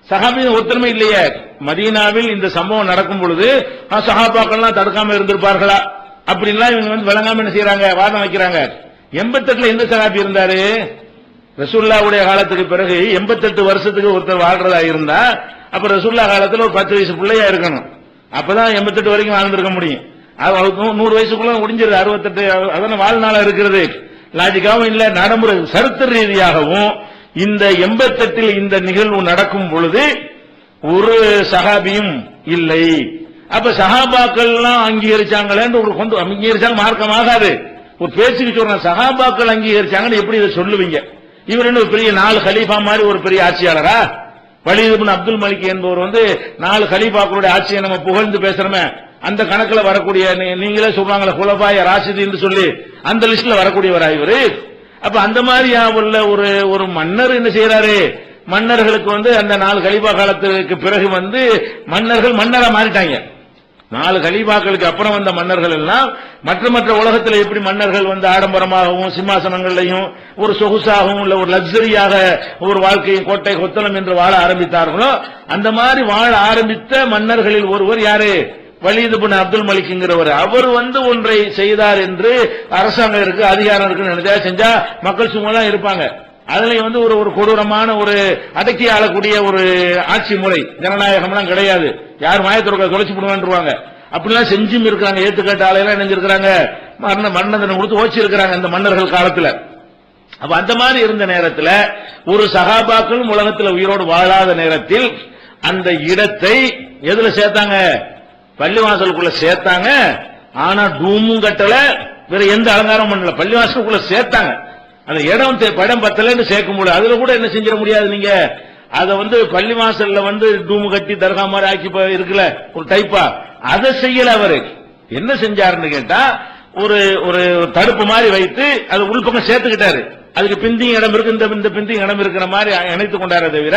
சஹாபியும் ஒருத்தருமே இல்லையே. மதீனாவில் இந்த சம்பவம் நடக்கும் பொழுது சஹாபாக்கள்லாம் தடுக்காம இருந்திருப்பார்களா அப்படின்லாம் இவங்க வந்து விளங்காம என்ன செய்யறாங்க, வாதம் வைக்கிறாங்க. 88 எந்த சஹாபி இருந்தாரு, ரசூலுல்லாஹ்வுடைய காலத்துக்கு பிறகு 88 வருஷத்துக்கு ஒருத்தர் வாழ்றதா இருந்தா அப்ப ரசூலுல்லாஹ் காலத்துல ஒரு 10 வயசு பிள்ளையா இருக்கணும். அப்பதான் 88 வரைக்கும் வாழ்ந்திருக்க முடியும். 100 வயசுக்குள்ள முடிஞ்சிருது, 68 அதான வாழ்நாளா இருக்கிறது. லாஜிக்காவும் இல்ல, நடைமுறை சரித்திர ரீதியாகவும் இந்த 88 இந்த நிகழ்வு நடக்கும் பொழுது ஒரு சஹாபியும் இல்லை. அப்ப சஹாபாக்கள்லாம் அங்கீகரிச்சாங்களேன்னு ஒரு கொண்டு அங்கீகரிச்சாங்க மார்க்கமாகாது. ஒரு பேச்சுக்கு சொல்ற சஹாபாக்கள் அங்கீகரிச்சாங்கன்னு எப்படி இதை சொல்லுவீங்க? இவர் என்ன பெரிய 4 கலீஃபா மாதிரி ஒரு பெரிய ஆட்சியாளரா? வலீத் பின் அப்துல் மலிக் என்பவர் வந்து 4 கலீஃபாக்களுடைய ஆட்சியை நம்ம புகழ்ந்து பேசுறோமே, அந்த கணக்குல வரக்கூடிய நீங்களே சொல்றாங்களே குலபாய ராஷிதின்னு சொல்லி அந்த லிஸ்ட்ல வரக்கூடியவரா இவரு? அப்ப அந்த மாதிரி உள்ள ஒரு மன்னர் என்ன செய்யறாரு, மன்னர்களுக்கு வந்து அந்த 4 கலீஃபா காலத்துக்கு பிறகு வந்து மன்னர்கள் மன்னரா மாறிட்டாங்க. 4 கலீஃபாக்களுக்கு அப்புறம் வந்த மன்னர்கள் எல்லாம் மற்ற உலகத்தில் எப்படி மன்னர்கள் வந்து ஆடம்பரமாகவும் சிம்மாசனங்களையும் ஒரு சொகுசாகவும் உள்ள ஒரு லக்ஸரியாக ஒரு வாழ்க்கையும் கோட்டை கொத்தளம் என்று வாழ ஆரம்பித்தார்களோ அந்த மாதிரி வாழ ஆரம்பித்த மன்னர்களில் ஒருவர் யாரு, வலீத் பின் அப்துல் மலிக்ங்கிறவர். அவர் வந்து ஒன்றை செய்தார் என்று அரசாங்கம் இருக்கு, அதிகாரம் இருக்குன்னு நினைச்சா செஞ்சா மக்கள் சும்மா தான் இருப்பாங்க. அதுல வந்து ஒரு கொடூரமான ஒரு அடக்கி ஆளக்கூடிய ஒரு ஆட்சி முறை, ஜனநாயகம்லாம் கிடையாது. யார் மாயத்துறக்க தொலைச்சு போடுவாங்க, அப்படிலாம் செஞ்சும் இருக்காங்க. ஏத்துக்கட்ட ஆளையெல்லாம் நினைஞ்சிருக்கிறாங்க, மரணதனை கொடுத்து ஓச்சிருக்கிறாங்க இந்த மன்னர்கள் காலத்துல. அப்ப அந்த மாதிரி இருந்த நேரத்தில் ஒரு சஹாபாக்களும் உலகத்தில் உயிரோடு வாழாத நேரத்தில் அந்த இடத்தை எதுல சேர்த்தாங்க, பள்ளிவாசலுக்குள்ள சேர்த்தாங்க. ஆனா டூமும் கட்டல, வேற எந்த அலங்காரம் பண்ணல, பள்ளிவாசலுக்குள்ள சேர்த்தாங்க. அந்த படம் பத்தலன்னு சேர்க்கும் போது அதுல கூட என்ன செஞ்சிட முடியாது. நீங்க அதை வந்து பள்ளிவாசல்ல வந்து டூமு கட்டி தர்கா மாதிரி ஆக்கி இருக்குல்ல ஒரு டைப்பா, அதை செய்யல. அவரு என்ன செஞ்சாருன்னு கேட்டா ஒரு தடுப்பு மாதிரி வைத்து அது உள்பக்கம் சேர்த்துக்கிட்டாரு. அதுக்கு பிந்தியும் இடம் இருக்கு, இந்த பிந்தியும் இடம் இருக்கிற மாதிரி இணைத்துக் கொண்டாரு. தவிர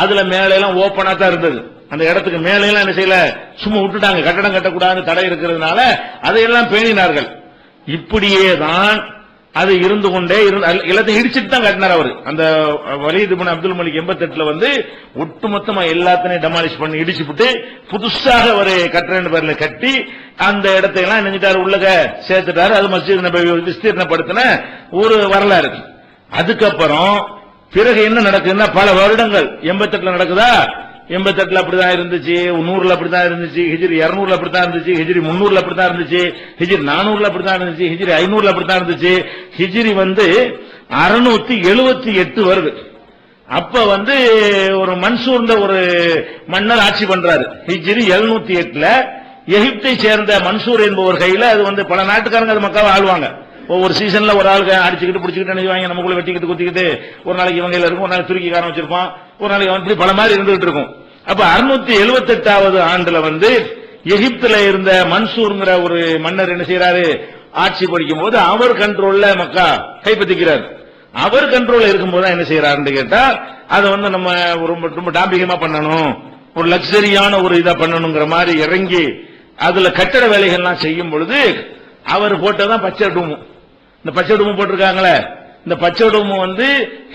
அதுல மேல எல்லாம் ஓப்பனா தான் இருந்தது. அந்த இடத்துக்கு மேலே எல்லாம் என்ன செய்யல, சும்மா விட்டுட்டாங்க. கட்டடம் கட்டக்கூடாது தடை இருக்கிறதுனால அதையெல்லாம் பேணினார்கள். இப்படியே தான் அது இருந்து கொண்டே எல்லாத்தையும் இடிச்சிட்டு தான் கட்டினார் அவர். அந்த வலீத் இப்னு அப்துல் மலிக் 88 வந்து ஒட்டுமொத்தமா எல்லாத்தையும் டெமாலிஷ் பண்ணி இடிச்சுட்டு புதுசாக ஒரு கட்டண பேர்ல கட்டி அந்த இடத்தை எல்லாம் நினைஞ்சிட்டாரு, உள்ளக சேர்த்துட்டாரு. அது மஸ்ஜித் நபவி விஸ்தீர்ணப்படுத்தின ஒரு வரலாறு. அதுக்கப்புறம் பிறகு என்ன நடக்குதுன்னா பல வருடங்கள் 88 நடக்குதா, 88 அப்படிதான் இருந்துச்சு, 100 அப்படிதான் இருந்துச்சு, ஹிஜ்ரி 200 அப்படிதான் இருந்துச்சு, ஹிஜ்ரி 300 அப்படிதான் இருந்துச்சு, ஹிஜ்ரி 400 அப்படிதான் இருந்துச்சு, ஹிஜ்ரி 500 அப்படிதான் இருந்துச்சு. ஹிஜ்ரி 678 வருது. அப்ப ஒரு மன்சூர்ந்த ஒரு மன்னர் ஆட்சி பண்றாரு. ஹிஜ்ரி 708 எகிப்தை சேர்ந்த மன்சூர் என்பவர் கையில அது பல நாட்டுக்காரங்க அது மக்காவை ஆளுவாங்க. ஒவ்வொரு சீசன்ல ஒரு ஆளுக்கு அடிச்சுக்கிட்டு பிடிச்சிக்கிட்டு நினைவாங்க, நமக்குள்ள வெட்டிக்கிட்டு குத்திக்கிட்டு ஒரு நாளைக்கு இவங்க இருக்கும், ஒரு நாளைக்கு துருக்கிக்காரன் வச்சிருப்பான், ஒரு நாளைக்கு இப்படி பல மாதிரி இருந்துகிட்டு இருக்கும். அப்ப 678வது ஆண்டுல எகிப்துல இருந்த மன்சூர்ங்கிற ஒரு மன்னர் என்ன செய்யறாரு, ஆட்சி படிக்கும் போது அவர் கண்ட்ரோல்ல மக்கா கைப்பற்றிக்கிறார். அவர் கண்ட்ரோல்ல இருக்கும்போது என்ன செய்யறாருன்னு கேட்டா, அதை நம்ம ரொம்ப டாம்பிகமா பண்ணணும், ஒரு லக்ஸரியான ஒரு இதா பண்ணணுங்கிற மாதிரி இறங்கி அதுல கட்டட வேலைகள்லாம் செய்யும் பொழுது அவர் போட்டதான் பச்சை டூமு. இந்த பச்சை டூமு போட்டிருக்காங்களே, இந்த பச்சை டூமு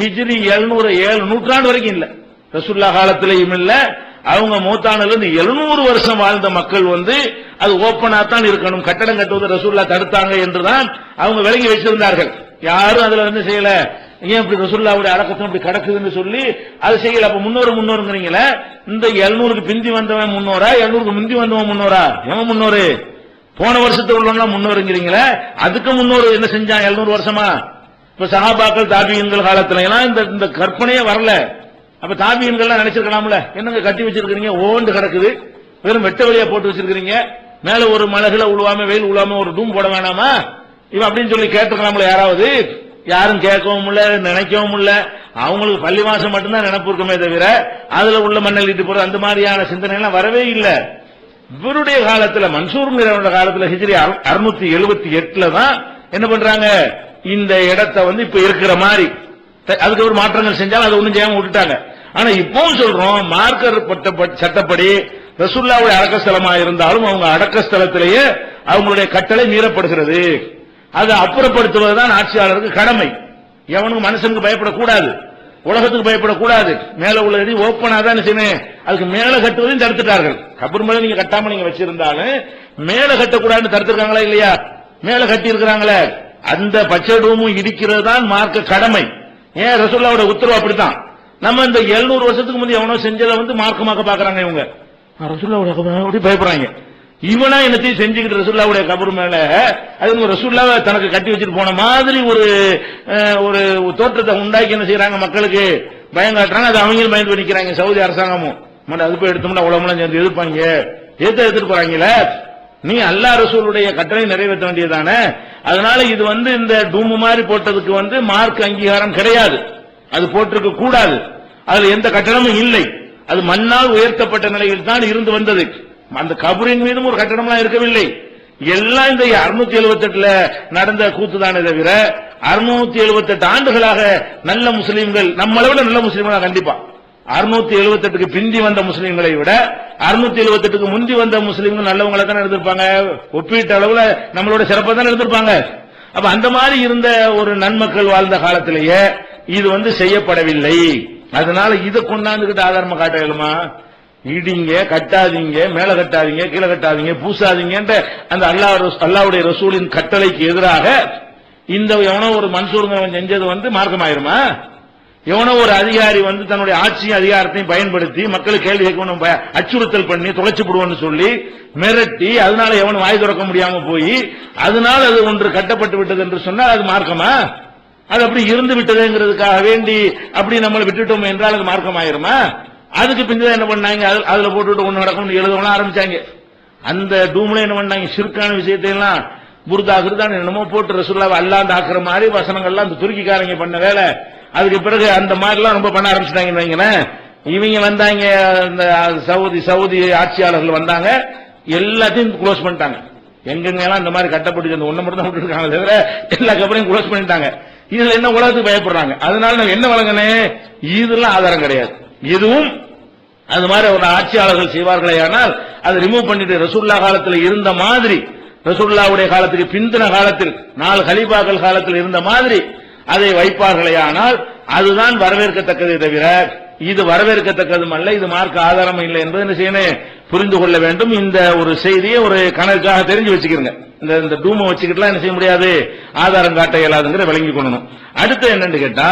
ஹிஜ்ரி 707 நூற்றாண்டு வரைக்கும் இல்ல, ரசூலுல்லாஹ் காலத்திலேயும் இல்ல, அவங்க மூத்தானதுல இருந்து 700 வருஷம் வாழ்ந்த மக்கள் அது ஓப்பனா தான் இருக்கணும், கட்டடம் கட்டுவது ரசூலுல்லாஹ் தடுத்தாங்க என்றுதான் அவங்க விளங்கி வச்சிருந்தார்கள். யாரும் அதுல செய்யல, ஏன் இப்படி ரசூலுல்லாஹ்வுடைய அடக்கத்தம் இப்படி கிடக்குதுன்னு சொல்லி அது செய்யல. அப்ப முன்னோருங்கிறீங்களே, இந்த 700க்கு பிந்தி வந்தவன் முன்னோரா, 700க்கு முந்தி வந்தவன் முன்னோரா? எவன் முன்னோரு? போன வருஷத்துல உள்ளவங்க முன்னோருங்கிறீங்களே, அதுக்கு முன்னோரு என்ன செஞ்சான் 700 வருஷமா? இப்ப சஹாபாக்கள் தாபியன்கள் காலத்துல எல்லாம் இந்த கற்பனையே வரல. அப்ப தாபியன்கள் நினைச்சிருக்கலாம்ல, என்னங்க கட்டி வச்சிருக்கீங்க, ஓண்டு கிடக்குது, வெறும் வெட்ட வழியா போட்டு வச்சிருக்கீங்க, மேல ஒரு மழகுல உழுவாம வெயில் உழுவாம ஒரு டூம் போட வேணாமா இவன் அப்படின்னு சொல்லி கேட்டுக்கலாம்ல யாராவது? யாரும் கேட்கவும் இல்ல, நினைக்கவும் இல்ல. அவங்களுக்கு பள்ளிவாசம் மட்டும்தான் நினைப்பு இருக்குமே தவிர அதுல உள்ள மண்ணல் இட்டு போறது அந்த மாதிரியான சிந்தனை எல்லாம் வரவே இல்லை. இவருடைய காலத்துல மன்சூர் காலத்துல ஹிஜ்ரி 678 தான் என்ன பண்றாங்க, இந்த இடத்தை இப்ப இருக்கிற மாதிரி அதுக்கு ஒரு மாற்றங்கள் செஞ்சாலும் அது ஒண்ணும் செய்யாம விட்டுட்டாங்க. ஆனா இப்பவும் சொல்றோம், மார்க்க சட்டப்படி ரசூலுல்லாஹ்வுடைய அடக்கஸ்தலமா இருந்தாலும் அவங்க அடக்கஸ்தலத்திலேயே அவங்களுடைய கட்டளை மீறப்படுகிறது. அதை அப்புறப்படுத்துவதுதான் ஆட்சியாளருக்கு கடமை. எவனுக்கு மனுஷனுக்கு பயப்படக்கூடாது, உலகத்துக்கு பயப்படக்கூடாது. மேல உள்ளது ஓப்பனா தான் செய்யணும். அதுக்கு மேல கட்டுவதையும் தடுத்துட்டார்கள். கபர் மேல நீங்க கட்டாம நீங்க வச்சிருந்தாலும் மேல கட்டக்கூடாதுன்னு தடுத்திருக்காங்களா இல்லையா? மேல கட்டி இருக்கிறாங்களே, அந்த பச்சை டூமும் இடிக்கிறது தான் மார்க்க கடமை. ஏன் ரசூலுல்லாஹ்வோட உத்தரவு அப்படித்தான். நம்ம இந்த 700 வருஷத்துக்கு முந்தைய எவனோ செஞ்சதை மார்க்கமாக்க பாக்குறாங்க இவங்க. ரசூலுல்லாஹ்வோட பயப்படுறாங்க. இவனா என்னத்தையும் செஞ்சுக்கிட்டு ரசூலுல்லாஹ்வுடைய கபர் மேல அது ரசூலுல்லாஹ் தனக்கு கட்டி வச்சுட்டு போன மாதிரி ஒரு தோற்றத்தை உண்டாக்கி என்ன செய்யறாங்க, மக்களுக்கு பயம் காட்டுறாங்க. அது அவங்களும் பயந்து நிக்கிறாங்க. சவுதி அரசாங்கமும் அது போய் எடுத்தோம்னா உலகம்லாம் சேர்ந்து எதிர்ப்பாங்க, எடுத்துட்டு போறாங்கல்ல. நீ அல்லாஹ் ரசூலுடைய கட்டளை நிறைவேற்ற வேண்டியதானே. அதனால இது இந்த டூமு மாதிரி போட்டதுக்கு மார்க் அங்கீகாரம் கிடையாது, அது போட்டிருக்க கூடாது. அதுல எந்த கட்டணமும் இல்லை, அது மண்ணால் உயர்த்தப்பட்ட நிலையில் தான் இருந்து வந்தது. அந்த கபரின் மீதும் ஒரு கட்டணம்லாம் இருக்கவில்லை. எல்லாம் இந்த 678 நடந்த கூத்துதானே தவிர 678 ஆண்டுகளாக நல்ல முஸ்லீம்கள், நம்மளை விட நல்ல முஸ்லீம்களா கண்டிப்பா 678க்கு பிந்தி வந்த முஸ்லீம்களை விட 678க்கு முந்தி வந்த முஸ்லீம்கள் நல்லவங்களை தான் இருந்திருப்பாங்க. ஒப்பீட்டு அளவுல நம்மளோட சிறப்பா தான் இருந்திருப்பாங்க. அப்ப அந்த மாதிரி இருந்த ஒரு நன்மக்கள் வாழ்ந்த காலத்திலேயே இது செய்யப்படவில்லை. அதனால இதை கொண்டாந்துகிட்டு ஆதாரமா காட்ட இயலுமா? இடிங்க, கட்டாதீங்க, மேல கட்டாதீங்க, கீழே கட்டாதீங்க, பூசாதீங்க அந்த அல்லாஹ்வுடைய ரசூலின் கட்டளைக்கு எதிராக இந்த எவனோ ஒரு மன்சூருங்க செஞ்சது மார்க்கமாயிருமா? எவனோ ஒரு அதிகாரி தன்னுடைய ஆட்சியும் அதிகாரத்தையும் பயன்படுத்தி மக்களுக்கு கேள்வி கேட்கணும், அச்சுறுத்தல் பண்ணி தொலைச்சு விடுவோம்னு சொல்லி மிரட்டி, அதனால எவனும் வாய் திறக்க முடியாம போய் அதனால அது ஒன்று கட்டப்பட்டு விட்டது என்று சொன்னால் அது மார்க்கமா? அது அப்படி இருந்து விட்டதுங்கிறதுக்காக வேண்டி அப்படி நம்மளை விட்டுட்டோம் என்றால் அது மார்க்கமாயிருமா? அதுக்கு பிந்தான் என்ன பண்ணாங்க, அதுல போட்டுவிட்டு ஒண்ணு நடக்கும் எழுதவெல்லாம் ஆரம்பிச்சாங்க. அந்த டூம்ல என்ன பண்ணாங்க, ஷிர்கான விஷயத்தை எல்லாம் புர்தா கிருதான் என்னமோ போட்டு ரசூலுல்லாஹ் அல்லாஹ் ஆக்குற மாதிரி வசனங்கள்லாம் அந்த துருக்கிக்காரங்க பண்ண வேலை. அதுக்கு பிறகு அந்த மாதிரிலாம் ரொம்ப பண்ண ஆரம்பிச்சிட்டாங்கன்னு வைங்களேன். இவங்க வந்தாங்க, இந்த சவுதி ஆட்சியாளர்கள் வந்தாங்க, எல்லாத்தையும் க்ளோஸ் பண்ணிட்டாங்க. எங்கெங்கெல்லாம் இந்த மாதிரி கட்டப்பட்டு அந்த ஒண்ணு மட்டும் தான் விட்டுருக்காங்க தவிர எல்லா கப்பலையும் க்ளோஸ் பண்ணிட்டாங்க. இதுல என்ன உலகத்துக்கு பயப்படுறாங்க. அதனால நான் என்ன வழங்கினேன், இதெல்லாம் ஆதாரம் கிடையாது. இதுவும் அது மாதிரி ஒரு ஆட்சியாளர்கள் செய்வார்களே ஆனால் அதை ரிமூவ் பண்ணிட்டு ரசூலுல்லாஹ் காலத்தில் இருந்த மாதிரி, ரசூலுல்லாஹ்வுடைய காலத்துக்கு பிந்தின காலத்தில் 4 கலீஃபாக்கள் காலத்தில் இருந்த மாதிரி அதை வைப்பார்களே ஆனால் அதுதான் வரவேற்கத்தக்கதே தவிர இது வரவேற்கத்தக்கதும் அல்ல, இது மார்க்க ஆதாரம் இல்லை என்பதை என்ன செய்யணும், புரிந்து கொள்ள வேண்டும். இந்த ஒரு செய்தியை ஒரு கணக்காக தெரிஞ்சு வச்சுக்கிறங்க. இந்த டூமை வச்சுக்கிட்டுலாம் என்ன செய்ய முடியாது, ஆதாரம் காட்ட இயலாதுங்கிற விளங்கி கொள்ளணும். அடுத்து என்னன்னு கேட்டா,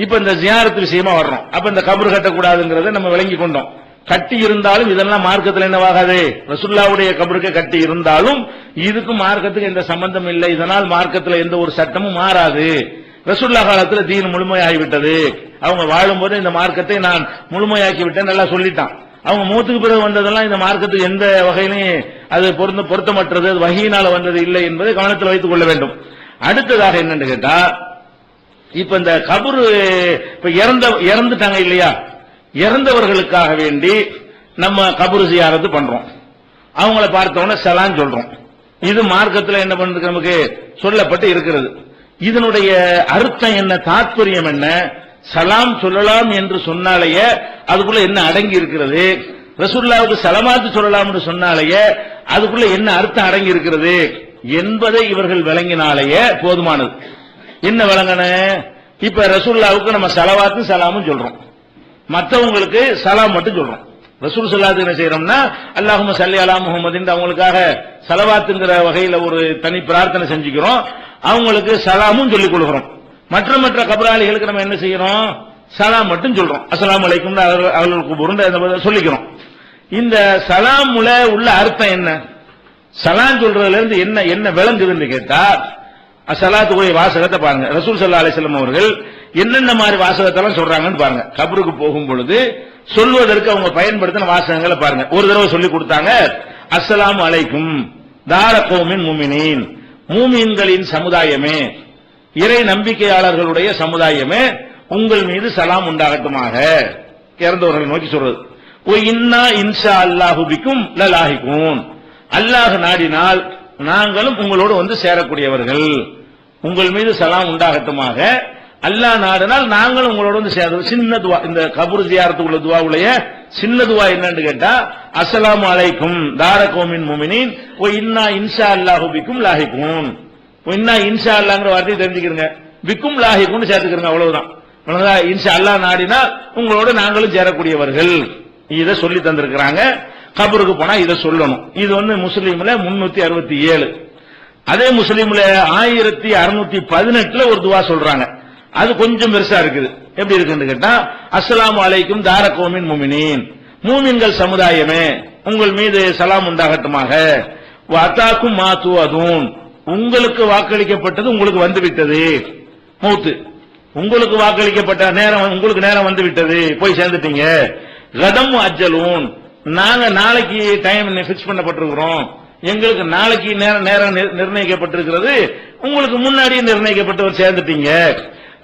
இப்ப இந்த ஜியாரத்து விஷயமா வர்றோம். அப்ப இந்த கபர் கட்டக்கூடாதுங்கிறத நம்ம விளங்கி கொண்டோம். கட்டி இருந்தாலும் இதெல்லாம் மார்க்கத்தில் என்னவாகாது, ரசூலுல்லாஹ்வுடைய கபருக்கு கட்டி இருந்தாலும் இதுக்கும் மார்க்கத்துக்கு எந்த சம்பந்தம் இல்லை, இதனால் மார்க்கத்தில் எந்த ஒரு சட்டமும் மாறாது. ரசூலுல்லாஹ் காலத்துல தீன் முழுமையாகிவிட்டது, அவங்க வாழும்போது இந்த மார்க்கத்தை நான் முழுமையாக்கி விட்டேன் நல்லா சொல்லிட்டான். அவங்க மூத்துக்கு பிறகு வந்ததெல்லாம் இந்த மார்க்கத்துக்கு எந்த வகையிலும் அது பொருத்தமற்றது, அது வகையினால வந்தது இல்லை என்பதை கவனத்தில் வைத்துக் கொள்ள வேண்டும். அடுத்ததாக என்னன்னு கேட்டா, இப்ப இந்த கபரு இப்ப இறந்துட்டாங்க இல்லையா, இறந்தவர்களுக்காக வேண்டி நம்ம கபரு ஜியாரத்து பண்றோம். அவங்கள பார்த்தோன்னே சலாம் சொல்றோம். இது மார்க்கத்தில் என்ன பண்றது நமக்கு சொல்லப்பட்டு இருக்கிறது. இதனுடைய அர்த்தம் என்ன, தாத்பரியம் என்ன, சலாம் சொல்லலாம் என்று சொன்னாலேயே அதுக்குள்ள என்ன அடங்கி இருக்கிறது, ரசூலுல்லாஹ்வுக்கு சலமாத்து சொல்லலாம் என்று சொன்னாலேயே அதுக்குள்ள என்ன அர்த்தம் அடங்கி இருக்கிறது என்பதை இவர்கள் விளங்கினாலேயே போதுமானது. என்ன விளங்கன, இப்ப ரசூலுல்லாஹ்வுக்கு நம்ம சலவாத்தும் சலாமும் சொல்றோம், மற்றவங்களுக்கு சலாம் மட்டும் சொல்றோம். ரசூல் ஸல்லல்லாஹு என்ன செய்யறோம்னா அல்லாஹும்ம ஸல்லி அலா முஹம்மதின் அவங்களுக்காக சலவாத்துங்கிற வகையில ஒரு தனி பிரார்த்தனை செஞ்சுக்கிறோம், அவங்களுக்கு சலாமும் சொல்லிக் கொடுக்கிறோம். மற்ற கபராளிகளுக்கு நம்ம என்ன செய்யறோம், சலாம் மட்டும் சொல்றோம், அஸ்ஸலாமு அலைக்கும் அவர்களுக்கு சொல்லிக்கிறோம். இந்த சலாமுல உள்ள அர்த்தம் என்ன, சலாம் சொல்றதுல இருந்து என்ன என்ன விளங்குதுன்னு கேட்டா, அஸ்ஸலாத்துடைய வாசகத்தை பாருங்க. ரசூல் ஸல்லல்லாஹு அலைஹி வஸல்லம் அவர்கள் என்னென்ன மாதிரி வாசகத்தெல்லாம் சொல்றாங்கன்னு பாருங்க. கபருக்கு போகும் பொழுது சொல்வதற்கு அவங்க பயன்படுத்தின வாசகங்களை பாருங்க. ஒரு தடவை சொல்லி கொடுத்தாங்க, அஸ்ஸலாமு அலைக்கும் தார கௌமின் முஃமினீன், மூமின்களின் சமுதாயமே, இறை நம்பிக்கையாளர்களுடைய சமுதாயமே, உங்கள் மீது சலாம் உண்டாகட்டுமாக. இறந்தவர்கள் நோக்கி சொல்றது. ஓ இன்னா இன்ஷா அல்லாஹு பிக்கும் லலாஹிகூன், அல்லாஹ் நாடினால் நாங்களும் உங்களோடு வந்து சேரக்கூடியவர்கள். உங்கள் மீது சலாம் உண்டாகட்டுமாக, அல்லாஹ் நாடினால் நாங்களும் உங்களோடு வந்து சேர. சின்ன துவா, இந்த கபர் ஜியாரத்து உள்ள துவாவுடைய சின்ன துவா என்னன்னு கேட்டா, அஸ்ஸலாமு அலைக்கும் தார கௌமின் முஃமினீன் ஓ இன்னா இன்ஷா அல்லாஹு பிக்கும் லாஹிகூன். இன்னா இன்ஷா அல்லாஹ்ங்கற வார்த்தையை தெரிஞ்சுக்கிறங்க, பிக்கும் லாஹிகூன் சேர்த்துக்கிறங்க, அவ்வளவுதான். இன்ஷா அல்லாஹ் நாடினால் உங்களோட நாங்களும் சேரக்கூடியவர்கள். இதை சொல்லி தந்திருக்கிறாங்க. கபருக்கு போனா இதை சொல்லணும். இது முஸ்லீம்ல 367. அதே முஸ்லீம்ல 1618 ஒரு துவா சொல்றாங்க. அது கொஞ்சம் பெருசா இருக்குது. எப்படி இருக்குன்னு கேட்டா, அஸ்ஸலாமு அலைக்கும் தார கௌமின் முஃமினீன், மூமின்கள் சமுதாயமே, உங்கள் மீது சலாம் உண்டாகட்டுமாக. வஅதாக்கும் மா துஅதூன், உங்களுக்கு வாக்களிக்கப்பட்டது உங்களுக்கு வந்து விட்டது. மௌத்து உங்களுக்கு வாக்களிக்கப்பட்ட நேரம், உங்களுக்கு நேரம் வந்து விட்டது, போய் சேர்ந்துட்டீங்க. கதம் அஜ்ஜலூன், நாங்க நாளைக்கு டைம் பிக்ஸ் பண்ணப்பட்டிருக்கிறோம், எங்களுக்கு நாளைக்கு நேரம் நிர்ணயிக்கப்பட்டிருக்கிறது, உங்களுக்கு முன்னாடியே நிர்ணயிக்கப்பட்டவர் சேர்ந்துட்டீங்க.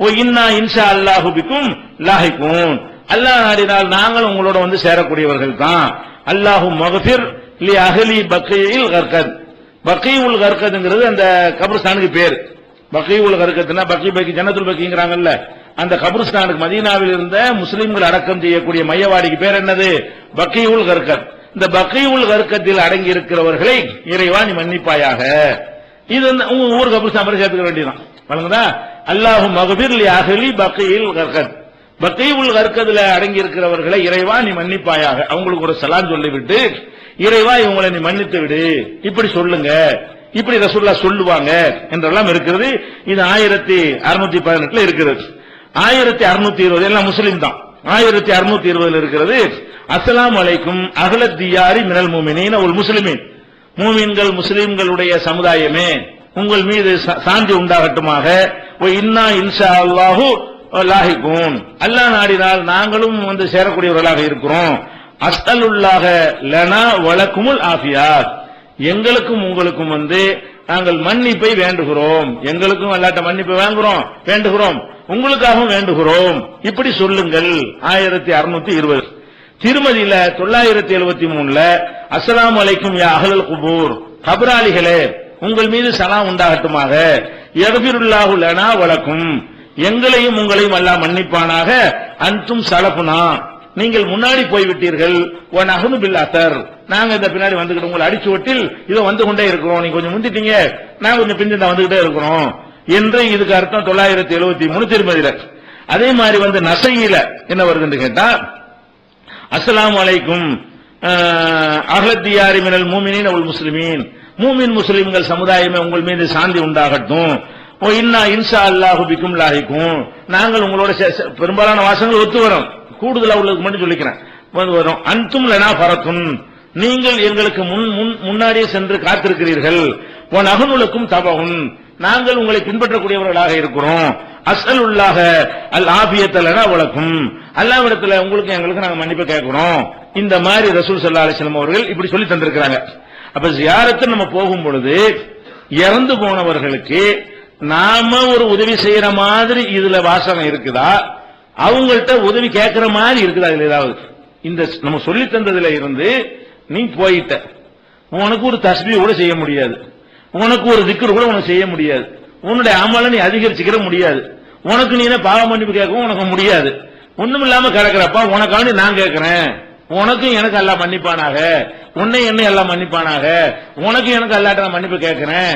ஓ இன்னா இன்ஷா அல்லாஹு பிக்கும் லாஹிகூன், அல்லாஹ் நாடினால் நாங்கள் உங்களோட வந்து சேரக்கூடியவர்கள் தான். அல்லாஹு மக்ஃபிர் லி அஹ்லி பக்கீல் கர்கத், பக்கீஉல் கர்கத்ங்கிறது அந்த கபர்ஸ்தானுக்கு பேர். பக்கீஉல் கர்கத்னா பக்கி ஜன்னத்துல் பக்கீங்கறாங்கல்ல, அந்த கபர்ஸ்தானுக்கு மதீனாவில் இருந்த முஸ்லிம்கள் அடக்கம் செய்யக்கூடிய மையவாடிக்கு பேர் என்னது, பக்கீஉல் கர்கத். இந்த பக்கீஉல் கர்கத்தில் அடங்கி இருக்கிறவர்களை இறைவா நீ மன்னிப்பாயாக. இது ஊர் கபர்ஸ்தான் மாதிரி சேர்த்துக்க வேண்டியதான். வழங்குதா, அல்லாஹு மக்ஃபிர் லி அஹ்லி பக்கீல் கர்கத், பக்கீஉல் கர்கத்ல அடங்கி இருக்கிறவர்களை இறைவா நீ மன்னிப்பாயாக. அவங்களுக்கு ஒரு சலாம் சொல்லிவிட்டு, இறைவா இவங்களை நீ மன்னித்து விடு, இப்படி சொல்லுங்க, இப்படி ரசூலுல்லாஹ் சொல்லுவாங்க என்றெல்லாம் இருக்கிறது. இது 1618 இருக்கிறது. 1620 எல்லாம் முஸ்லிம் தான். 1620 இருக்கிறது. அஸ்ஸலாமு அலைக்கும் அஹ்லத் தியாரி மினல் முஃமினீன வல் முஸ்லிமீன், மூமின்கள் முஸ்லிம்களுடைய சமுதாயமே, உங்கள் மீது சாந்தி உண்டாகட்டுமாக. ஓ இன்னா இன்ஷா அல்லாஹு லாஹிகூன், அல்லாஹ் நாடினால் நாங்களும் வந்து சேரக்கூடியவர்களாக இருக்கிறோம். அஸ்அலுல்லாஹ லனா வலக்குமுல் ஆஃபியாத், எங்களுக்கும் உங்களுக்கும் நாங்கள் மன்னிப்பை வேண்டுகிறோம். எங்களுக்கும் அல்லாஹ்ட்ட மன்னிப்பை வேண்டுகிறோம், உங்களுக்காகவும் வேண்டுகிறோம், இப்படி சொல்லுங்கள். 1620. திருமதியில 973 அஸ்ஸலாமு அலைக்கும் யா அஹ்லல் குபூர், கபராளிகளே உங்கள் மீது சலாம் உண்டாகட்டுமாக. யக்ஃபிருல்லாஹு லனா வலக்கும், எங்களையும் உங்களையும் அல்லாஹ் மன்னிப்பானாக. அன்தும் சலஃபுனா, நீங்கள் முன்னாடி போய்விட்டீர்கள், நஹ்னு பில் அஸர், நாங்க இந்த பின்னாடி வந்துகிட்டு உங்களை அடிச்சு ஒட்டில் இதோ வந்து கொண்டே இருக்கிறோம், நீங்க கொஞ்சம் முந்திட்டீங்க, நாங்க கொஞ்சம் பிந்தி வந்துகிட்டே இருக்கிறோம் என்று இதுக்கு அர்த்தம் 973 திருமதியில. அதே மாதிரி வந்து நசையில என்ன வருதுன்னு கேட்டா, அஸ்ஸலாமு அலைக்கும் அஹ்லத்தியாரி மினல் மூமினீன் வல் முஸ்லிமீன், மூமின் முஸ்லிம்கள் சமுதாயமே உங்கள் மீது சாந்தி உண்டாகட்டும், இன்னா இன்ஷா அல்லாஹு பிக்கும் லாஹிக்கும், நாங்கள் உங்களோட பெரும்பாலான வாசகங்கள் ஒத்து வரும், கூடுதலா உள்ளதுக்கு மட்டும் சொல்லிக்கிறேன் வரும். அன்தும் லனா ஃபரத்துன், நீங்கள் எங்களுக்கு முன்னாடியே சென்று காத்திருக்கிறீர்கள், நஹ்னுலக்கும் தபஉன், நாங்கள் உங்களை பின்பற்றக்கூடியவர்களாக இருக்கிறோம். அஸ்அலுல்லாஹ அல் ஆஃபியத லனா வலக்கும், அல்லாஹ்விடத்துல உங்களுக்கு எங்களுக்கு நாங்க மன்னிப்பு கேட்கிறோம். இந்த மாதிரி ரசூல் ஸல்லல்லாஹு அலைஹி வஸல்லம் அவர்கள் இப்படி சொல்லி தந்திருக்கிறாங்க. அப்ப ஜியாரத்து நம்ம போகும் பொழுது இறந்து போனவர்களுக்கு நாம ஒரு உதவி செய்யற மாதிரி இதுல வாசகம் இருக்குதா, அவங்கள்ட்ட உதவி கேட்கிற மாதிரி இருக்குதா, இதுல ஏதாவது இந்த நம்ம சொல்லி தந்ததுல இருந்து நீ போயிட்ட, உனக்கு ஒரு தஸ்பீஹ் கூட செய்ய முடியாது, உனக்கு ஒரு திக்ர் கூட உனக்கு செய்ய முடியாது, உன்னுடைய அமலை நீ அதிகரிச்சுக்கிற முடியாது, உனக்கு நீ பாவ மன்னிப்பு கேட்கவும் உனக்கு முடியாது, ஒண்ணும் இல்லாம கிடக்கிறப்ப உனக்காண்டி நான் கேட்கிறேன், உனக்கும் எனக்கு அல்லாஹ் மன்னிப்பானாக, உன்னை என்னை எல்லாம் மன்னிப்பானாக, உனக்கு எனக்கு அல்லாஹ்ட்ட நான் மன்னிப்பு கேட்கிறேன்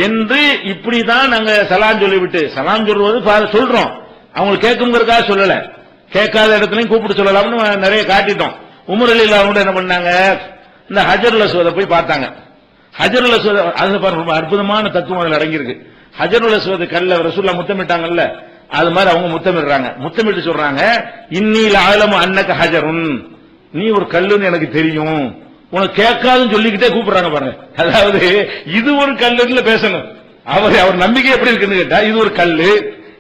என்று இப்படிதான் நாங்க சலாம் சொல்லிவிட்டு, சலாம் சொல்றது சொல்றோம், அவங்களுக்கு கேட்குங்கிறதுக்காக சொல்லல, கேட்காத இடத்துலயும் கூப்பிட்டு சொல்லலாம்னு நிறைய காட்டிட்டோம். உமர் ரலியல்லாஹு அன்ஹு என்ன பண்ணாங்க, இந்த ஹஜருல் அஸ்வதை போய் பார்த்தாங்க. ஹஜருல் அஸ்வத் அது ரொம்ப அற்புதமான தத்துவம் அதுல அடங்கியிருக்கு. ஹஜருல் அஸ்வத் கல்ல ரசூலுல்லாஹ் முத்தமிட்டாங்கல்ல, அது மாதிரி அவங்க முத்தமிடுறாங்க. முத்தமிட்டு சொல்றாங்க, இன்னீல ஆலமு அன்னக ஹஜருன், நீ ஒரு கல்லுன்னு எனக்கு தெரியும், உனக்கு கேட்காதுன்னு சொல்லிக்கிட்டே கூப்பிடுறாங்க பாருங்க. அதாவது இது ஒரு கல்லுன்னு பேசணும். அவர் நம்பிக்கை எப்படி இருக்குன்னு கேட்டா, இது ஒரு கல்லு,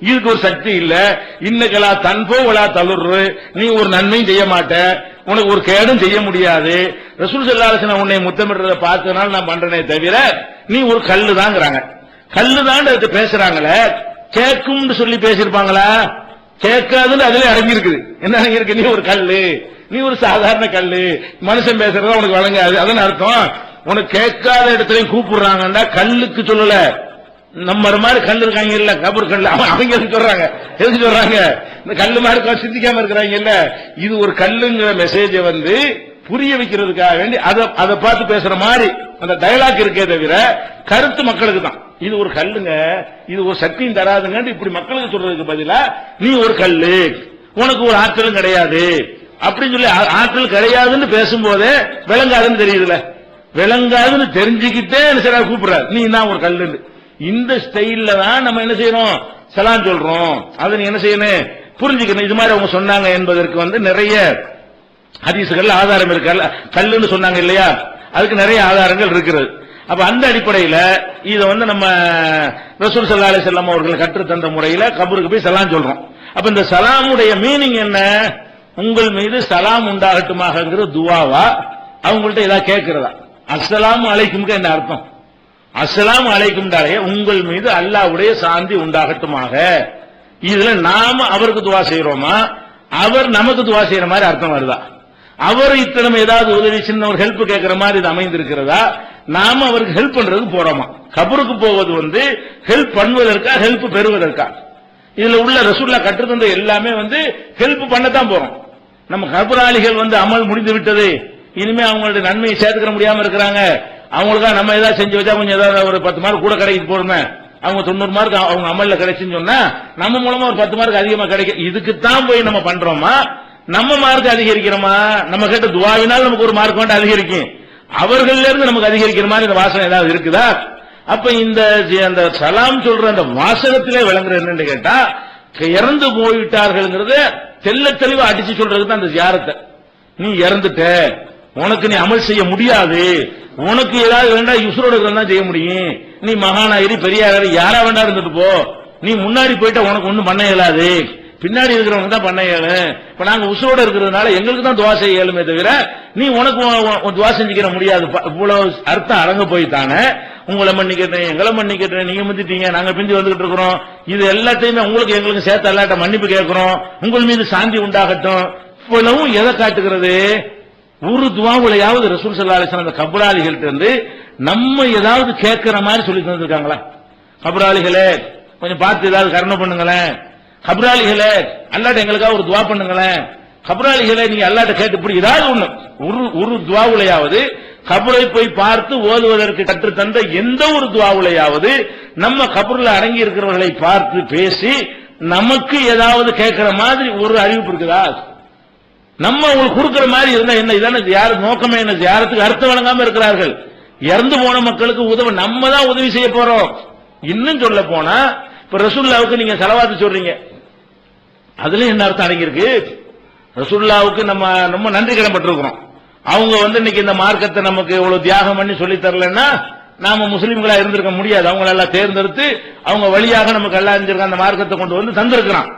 இதுக்கு ஒரு சக்தி இல்ல, இன்னக்கலா தன்போ வலா தலுர்ரு, நீ ஒரு நன்மையும் செய்ய மாட்ட, உனக்கு ஒரு கேடும் செய்ய முடியாது, ரசூல் ஸல்லல்லாஹு அலைஹி வஸல்லம் உன்னை முத்தமிடுறத பார்த்தனால நான் பண்றேனே தவிர நீ ஒரு கல்லு தாங்கிறாங்க. கல்லு தான் பேசுறாங்களே, கேட்கும் சொல்லி பேசியிருப்பாங்களா, கேட்காதுன்னு அதுல அடங்கி இருக்குது. என்ன அடங்கி இருக்கு, நீ ஒரு கல்லு, நீ ஒரு சாதாரண கல்லு, மனுஷன் பேசுறதா உனக்கு வழங்காது, அதன் அர்த்தம் உனக்கு கேட்காத இடத்துலயும் கூப்பிடுறாங்கன்னா கல்லுக்கு சொல்லல, நம்ம மாதிரி கல்லு இருக்காங்க இல்ல, கபர் கல்லு, அவங்க எதுக்கு சொல்றாங்க, எதுக்கு சொல்றாங்க, இந்த கல்லு மாதிரி சிந்திக்காம இருக்கிறாங்க இல்ல, இது ஒரு கல்லுங்கிற மெசேஜ வந்து புரிய வைக்கிறதுக்காக வேண்டி அதை பார்த்து பேசுற மாதிரி அந்த டயலாக் இருக்கே தவிர கருத்து மக்களுக்கு தான். இது ஒரு கல்லுங்க, இது ஒரு சக்தியும் தராதுங்க, இப்படி மக்களுக்கு சொல்றதுக்கு பதிலா நீ ஒரு கல்லு, உனக்கு ஒரு ஆற்றலும் கிடையாது அப்படின்னு சொல்லி, ஆற்றல் கிடையாதுன்னு பேசும்போதே விளங்காதுன்னு தெரியுதுல, விளங்காதுன்னு தெரிஞ்சுக்கிட்டே சரி கூப்பிடுறாரு, நீ தான் ஒரு கல்லு. இந்த ஸ்டைல்ல தான் நம்ம என்ன செய்யறோம், சலாம் சொல்றோம். அதை நீ என்ன செய்யணும், புரிஞ்சுக்கணும். இது மாதிரி அவங்க சொன்னாங்க என்பதற்கு வந்து நிறைய ஹதீசுகள் ஆதாரம் இருக்கு. கல்லுன்னு சொன்னாங்க இல்லையா, அதுக்கு நிறைய ஆதாரங்கள் இருக்கிறது. அப்ப அந்த அடிப்படையில இதை வந்து நம்ம ரசூல் ஸல்லல்லாஹு அலைஹி வஸல்லம் அவர்கள் கற்றுத்தந்த முறையில கபருக்கு போய் சலாம் சொல்றோம். அப்ப இந்த சலாமுடைய மீனிங் என்ன, உங்கள் மீது சலாம் உண்டாகட்டுமாகங்கிற துவாவா, அவங்கள்ட்ட ஏதாவது கேட்கிறதா? அஸ்ஸலாமு அலைக்கும்க்கு என்ன அர்த்தம்? அஸ்ஸலாமு அலைக்கும் தாலே உங்கள் மீது அல்லாஹ்வுடைய சாந்தி உண்டாகட்டுமாக. இதுல நாம அவருக்கு துவா செய்யறோமா, அவர் நமக்கு துவா செய்யற மாதிரி அர்த்தம் வருதா? அவர் இத்தனை ஏதாவது உதவி சின்ன ஒரு ஹெல்ப் கேட்கிற மாதிரி இது அமைந்திருக்கிறதா, நாம அவருக்கு ஹெல்ப் பண்றதுக்கு போறோமா? கபருக்கு போவது வந்து ஹெல்ப் பண்ணுவதற்கா, ஹெல்ப் பெறுவதற்கா? இதுல உள்ள ரசூலுல்லாஹ் கற்றுத்தந்த எல்லாமே வந்து ஹெல்ப் பண்ணத்தான் போறோம். நம்ம கபராளிகள் வந்து அமல் முடிந்து விட்டது, இனிமே அவங்களுடைய நன்மையை சேர்த்துக்க முடியாம இருக்கிறாங்க, அவங்களுக்காக நம்ம ஏதாவது செஞ்சு வச்சா கொஞ்சம் ஏதாவது ஒரு 10 மார்க் கூட கிடைக்குது போடுமே, அவங்க 90 மார்க் அவங்க அமல்ல கிடைச்சுன்னு சொன்னா நம்ம மூலமா ஒரு 10 மார்க் அதிகமா கிடைக்கும். இதுக்குத்தான் போய் நம்ம பண்றோமா, நம்ம மார்க் அதிகரிக்கிறோமா? நம்ம கேட்ட துவாவினால் நமக்கு ஒரு மார்க் வந்து அதிகரிக்கும், அவர்கள இருந்து நமக்கு அதிகரிக்கிற மாதிரி இந்த வாசகம் ஏதாவது இருக்குதா? அப்ப இந்த சலாம் சொல்ற அந்த வாசகத்திலே விளங்குற என்னன்னு கேட்டா, இறந்து போய்விட்டார்கள்ங்கிறத தெல்ல தெளிவா அடிச்சு சொல்றதுக்கு தான் அந்த ஜியாரத்தை. நீ இறந்துட்ட, உனக்கு நீ அமல் செய்ய முடியாது, உனக்கு ஏதாவது வேண்டாம் உசுரோட தான் செய்ய முடியும், நீ மகானாயிரி பெரியாரி யாரா வேண்டா இருந்துட்டு போ, நீ முன்னாடி போயிட்டா உனக்கு ஒண்ணும் பண்ண இயலாது, பின்னாடி இருக்கிறவங்க தான் பண்ண இயலும். இப்ப நாங்க உசுரோட இருக்கிறதுனால எங்களுக்கு தான் துவா செய்ய இயலுமே தவிர நீ உனக்கு துவா செஞ்சுக்கிற முடியாது. இவ்வளவு அர்த்தம் அடங்க போய்த்தானே உங்களை மன்னிக்கிறேன், எங்களை மன்னிக்கிறேன், நீங்க முந்திட்டீங்க, நாங்க பிந்தி வந்துகிட்டு இருக்கிறோம், இது எல்லாத்தையுமே உங்களுக்கு எங்களுக்கு சேர்த்து அல்லாட்ட மன்னிப்பு கேட்கிறோம், உங்கள் மீது சாந்தி உண்டாகட்டும். இவ்வளவும் எதை காட்டுகிறது? ஒரு துவாவுலையாவது ரசூல் ஸல்லல்லாஹு அலைஹி வஸல்லம் அந்த கபராளிகள்ட்ட இருந்து நம்ம ஏதாவது கேட்கிற மாதிரி சொல்லி தந்திருக்காங்களா? கபராளிகளே கொஞ்சம் பார்த்து ஏதாவது கருணை பண்ணுங்களேன், கபராளிகளே அல்லாட்ட எங்களுக்காக ஒரு துவா பண்ணுங்களேன், கபராளிகளை நீங்க அல்லாஹ்ட்ட கேட்டு இப்படி ஏதாவது ஒண்ணு ஒரு துஆவுலையாவது கபரை போய் பார்த்து ஓதுவதற்கு கற்றுத்தந்த எந்த ஒரு துஆவுலையாவது நம்ம கபர்ல அடங்கி இருக்கிறவர்களை பார்த்து பேசி நமக்கு ஏதாவது கேட்கிற மாதிரி ஒரு அறிவிப்பு இருக்குதா? நம்ம உங்களுக்கு கொடுக்கிற மாதிரி இருந்தா என்ன? இதான யாரு நோக்கமே என்ன? யாருக்கு அர்த்தம் வழங்காம இருக்கிறார்கள். இறந்து போன மக்களுக்கு உதவ நம்ம தான் உதவி செய்ய போறோம். இன்னும் சொல்ல போனா இப்ப ரசூலுல்லாஹ்வுக்கு நீங்க ஸலவாத் சொல்றீங்க, அதுல என்ன அர்த்தம் அடங்கியிருக்கு? ரசூலுல்லாஹ்வுக்கு நம்ம ரொம்ப நன்றி கடன்பட்டிருக்கிறோம். அவங்க இன்னைக்கு இந்த மார்க்கத்தை நமக்கு இவ்வளவு தியாகம் பண்ணி சொல்லி தரலன்னா நாம முஸ்லிம்களா இருந்திருக்க முடியாது. அவங்களெல்லாம் தேர்ந்தெடுத்து அவங்க வழியாக நமக்கு எல்லாம் அந்த மார்க்கத்தை கொண்டு வந்து தந்திருக்கிறான்.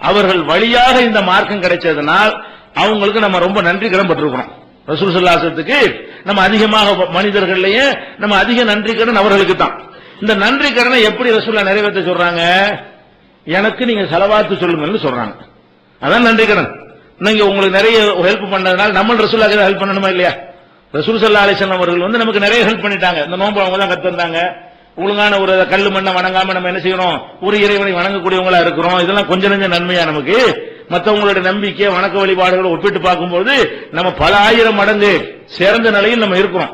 அவர்கள் வழியாக இந்த மார்க்கம் கிடைச்சதுனால் அவங்களுக்கு நம்ம ரொம்ப நன்றி கடன்பட்டிருக்கிறோம். ரசூல் ஸல்லல்லாஹு அலைஹி வஸல்லத்துக்கு நம்ம அதிகமாக மனிதர்கள்லயே நம்ம அதிக நன்றி கடன் அவர்களுக்கு தான். இந்த நன்றி கடனை எப்படி ரசூலுல்லாஹ் நிறைவேற்ற சொல்றாங்க? எனக்கு நீங்க ஸலவாத் சொல்லுங்கன்னு சொல்றாங்க. அதான் நன்றி கடன். நீங்க உங்களுக்கு நிறைய ஹெல்ப் பண்ணதுனால நம்ம ரசூலுல்லாஹ்க்கு ஹெல்ப் பண்ணணுமா இல்லையா? ரசூல் ஸல்லல்லாஹு அலைஹி வஸல்லம் அவர்கள் நமக்கு நிறைய ஹெல்ப் பண்ணிட்டாங்க. இந்த நோன்பு அவங்க தான் கத்து தந்தாங்க. ஒழுங்கான ஒரு கல்லு மண்ணை வணங்காம நம்ம என்ன செய்யணும்? ஒரு இறைவனை வணங்கக்கூடியவங்களா இருக்கிறோம். இதெல்லாம் கொஞ்சம் நெஞ்ச நன்மையா நமக்கு? மற்றவங்களுடைய நம்பிக்கை வணக்க வழிபாடுகளை ஒப்பிட்டு பார்க்கும்போது நம்ம பல ஆயிரம் மடங்கு சிறந்த நிலையில் நம்ம இருக்கிறோம்.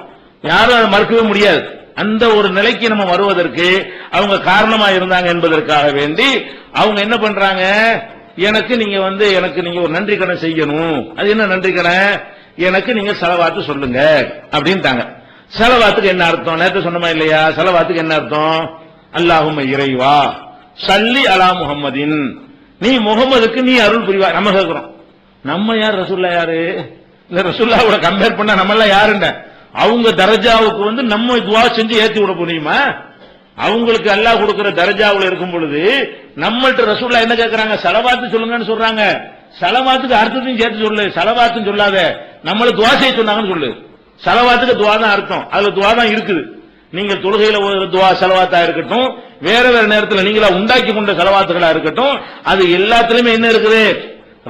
யாரும் அதை மறுக்கவே முடியாது. அந்த ஒரு நிலைக்கு நம்ம வருவதற்கு அவங்க காரணமா இருந்தாங்க என்பதற்காக வேண்டி அவங்க என்ன பண்றாங்க? எனக்கு நீங்க எனக்கு நீங்க ஒரு நன்றி கடன் செய்யணும். அது என்ன நன்றி கடன்? எனக்கு நீங்க ஸலவாத் சொல்லுங்க அப்படின்ட்டாங்க. ஸலவாத்துக்கு என்ன அர்த்தம்? நேத்து சொன்னமா இல்லையா? ஸலவாத்துக்கு என்ன அர்த்தம்? அல்லாஹும்ம இறைவா ஸல்லி அலா முஹம்மதின், நீ முகமதுக்கு நீ அருள் புரிவா. நம்ம கேட்கிறோம், நம்ம யார்? ரசூலுல்லாஹ் யாரு? இந்த ரசூலுல்லாஹ்வோட கம்பேர் பண்ணா நம்ம எல்லாம் யாருண்ட? அவங்க தரஜாவுக்கு நம்ம துஆ செஞ்சு ஏத்தி விட முடியுமா? அவங்களுக்கு அல்லாஹ் கொடுக்கிற தரஜாவுல இருக்கும் பொழுது நம்மள்ட்ட ரசூலுல்லாஹ் என்ன கேட்கறாங்க? ஸலவாத் சொல்லுங்கன்னு சொல்றாங்க. ஸலவாத்துக்கு அர்த்தத்தையும் சேர்த்து சொல்லு. ஸலவாத்துன்னு சொல்லாத, நம்மள துஆ செய்ய சொன்னாங்கன்னு சொல்லு. ஸலவாத்துக்கு துஆ தான் அர்த்தம், அதுல துஆ தான் இருக்குது. நீங்க தொழுகையில ஒரு துஆ ஸலவாத்தா இருக்கட்டும், வேற வேற நேரத்தில் நீங்களா உண்டாக்கி கொண்ட ஸலவாத்துகளா இருக்கட்டும், அது எல்லாத்துலயுமே என்ன இருக்குது?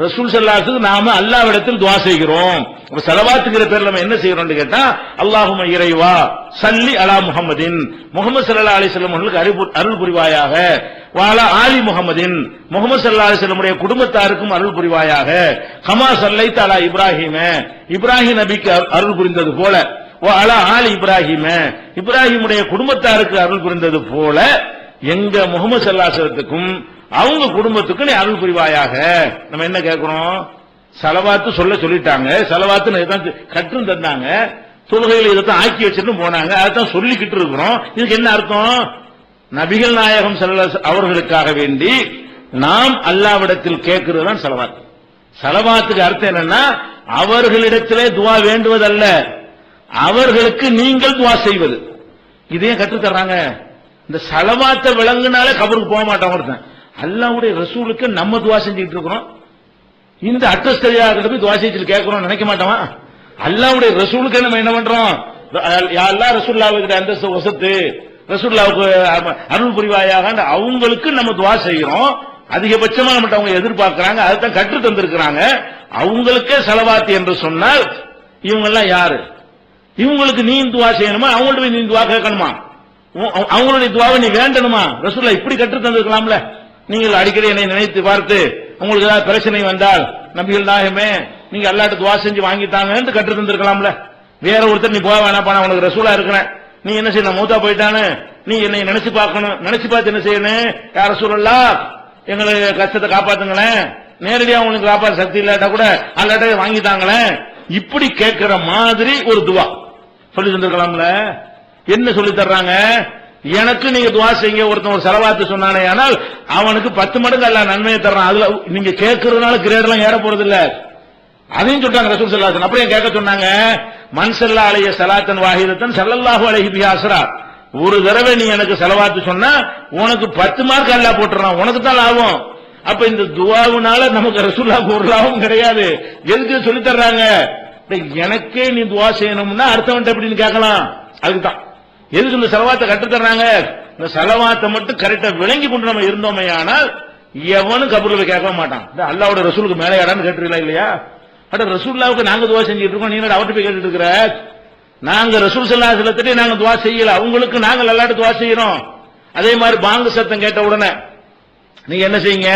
ரசூல் ஸல்லல்லாஹு அலைஹி வஸல்லம் நாம அல்லாஹ்விடத்தில் துஆ செய்கிறோம். அப்ப ஸலவாத்துங்கிற பேர்ல நம்ம என்ன செய்யறோம்னு கேட்டா, அல்லாஹும்ம இறைவா ஸல்லி அலா முஹம்மதின், முஹம்மது ஸல்லல்லாஹு அலைஹி வஸல்லம் அவர்களுக்கு அருள் புரிவாயாக. வஅலா ஆலி முஹம்மதின், முஹம்மது ஸல்லல்லாஹு அலைஹி வஸல்லம் உடைய குடும்பத்தாருக்கும் அருள் புரிவாயாக. கமா ஸல்லைத அலா இப்ராஹீம, இப்ராஹிம் நபிக்கு அருள் புரிந்தது போல. வஅலா ஆலி இப்ராஹீம, இப்ராஹிமுடைய குடும்பத்தாருக்கு அருள் புரிந்தது போல எங்க முஹம்மது ஸல்லல்லாஹு அலைஹி வஸல்லத்துக்கும் அவங்க குடும்பத்துக்கு நீ அருள் புரிவாயாக. நம்ம என்ன கேட்கிறோம்? ஸலவாத் சொல்லிட்டாங்க. ஸலவாத்னு இதான் கற்று தந்தாங்க. தொழுகையில் இதைத்தான் ஆக்கி வச்சுட்டு போனாங்க. அதான் சொல்லிக்கிட்டு இருக்கிறோம். இதுக்கு என்ன அர்த்தம்? நபிகள் நாயகம் ஸல்லல்லாஹு அவர்களுக்காக வேண்டி நாம் அல்லாஹ்விடத்தில் கேட்கிறது தான் ஸலவாத். ஸலவாத்துக்கு அர்த்தம் என்னன்னா, அவர்களிடத்திலே துஆ வேண்டுவதல்ல, அவர்களுக்கு நீங்கள் துஆ செய்வது. இதையும் கற்று தர்றாங்க. இந்த ஸலவாத்தை விளங்குனாலே கபருக்கு போக மாட்டாங்க. ஒருத்தன் அல்லாஹ்வுடைய ரசூலுக்கு நம்ம துஆ செஞ்சுட்டு இருக்கிறோம். இந்த அட்ரஸ் தெரியாத போய் துஆ செஞ்சுட்டு கேட்கிறோம் நினைக்க மாட்டோமா? அல்லாஹ்வுடைய ரசூலுக்கு நம்ம என்ன பண்றோம்? யா அல்லாஹ் ரசூலுல்லாஹ்வுக்கு அந்தஸ்து வசத்து, ரசூலுல்லாஹ்வுக்கு அருள் புரிவாயாக, அவங்களுக்கு நம்ம துஆ செய்கிறோம். அதிகபட்சமா நம்மகிட்ட அவங்க எதிர்பார்க்கிறாங்க, அதுதான் கற்று தந்திருக்கிறாங்க. அவங்களுக்கே ஸலவாத் என்று சொன்னால் இவங்க எல்லாம் யாரு? இவங்களுக்கு நீ துஆ செய்யணுமா? அவங்கள்ட்ட நீ துஆ கேட்கணுமா? அவங்களுடைய துஆவை நீ வேண்டணுமா? ரசூலுல்லாஹ் இப்படி கற்று தந்திருக்கலாம்ல. நீங்கள் அடிக்கடி என்னை நினைத்து பார்த்து உங்களுக்கு ஏதாவது பிரச்சனை வந்தால் நபிகள் நாயகமே நீங்க அல்லாஹ்ட்ட துஆ செஞ்சு வாங்கிட்டாங்கன்னு கற்று தந்திருக்கலாம்ல. வேற ஒருத்தர் நீ போக வேணாப்பா, நான் உனக்கு ரசூலா இருக்கிறேன், நீ என்ன செய்யணும்? மூத்தா போயிட்டானு நீ என்னை நினைச்சு பார்க்கணும். நினைச்சு பார்த்து என்ன செய்யணும்? யா ரசூலல்லாஹ் எங்களுக்கு கஷ்டத்தை காப்பாத்துங்களேன், நேரடியா உங்களுக்கு காப்பாற்ற சக்தி இல்லாட்டா கூட அல்லாஹ்ட்ட வாங்கிட்டாங்களேன், இப்படி கேட்கிற மாதிரி ஒரு துஆ சொல்லி தந்திருக்கலாம்ல. என்ன சொல்லி தர்றாங்க? எனக்கு நீங்க துஆ செய்யுங்க. ஒருத்தன் ஒரு ஸலவாத் சொன்னானே ஆனால் அவனுக்கு 10 மடங்கு அல்லாஹ் நன்மையை தர்றான். அதுல நீங்க கேட்கறதுனால கிரேட் எல்லாம் ஏற போறது இல்ல. அதையும் சொல்றாங்க ரசூல் ஸல்லல்லாஹு அலைஹி வஸல்லம். அப்படியே கேட்க சொன்னாங்க, மன் ஸல்லா அலைஹி ஸலாத்தன் வாஹிதத்தன் ஸல்லல்லாஹு அலைஹி பிஹா அஸ்ரா, ஒரு தடவை நீ எனக்கு ஸலவாத் சொன்னா உனக்கு 10 மார்க் அல்லாஹ் போட்டுறான், உனக்கு தான் லாபம். அப்ப இந்த துஆவுனால நமக்கு ரசூலுல்லாஹ்வுக்கு ஒரு லாபம் கிடையாது. எதுக்கு சொல்லி தர்றாங்க? எனக்கே நீ துஆ செய்யணும்னா அடுத்தவன்ட்ட எப்படின்னு கேட்கலாம். அதுக்குதான் எதுக்கு இந்த ஸலவாத்தை கற்று தர்றாங்க? இந்த ஸலவாத்தை மட்டும் கரெக்டா விளங்கி கொண்டு நம்ம இருந்தோமே ஆனால் எவனும் கபூர்ல கேட்க மாட்டான். அல்லாஹ்வோட ரசூலுக்கு மேலே யாரான்னு கேட்டுருக்கீங்களா இல்லையா? அட ரசூலுல்லாஹ்வுக்கு நாங்க துஆ செஞ்சிட்டு இருக்கோம், நீ அவர்கிட்ட போய் கேட்டுட்டு இருக்கிற? நாங்க ரசூல் ஸல்லல்லாஹு அலைஹி வஸல்லம் நாங்க துஆ செய்யல, அவங்களுக்கு நாங்க அல்லாஹ்ட்ட துஆ செய்யறோம். அதே மாதிரி பாங்கு சத்தம் கேட்ட உடனே நீங்க என்ன செய்யுங்க?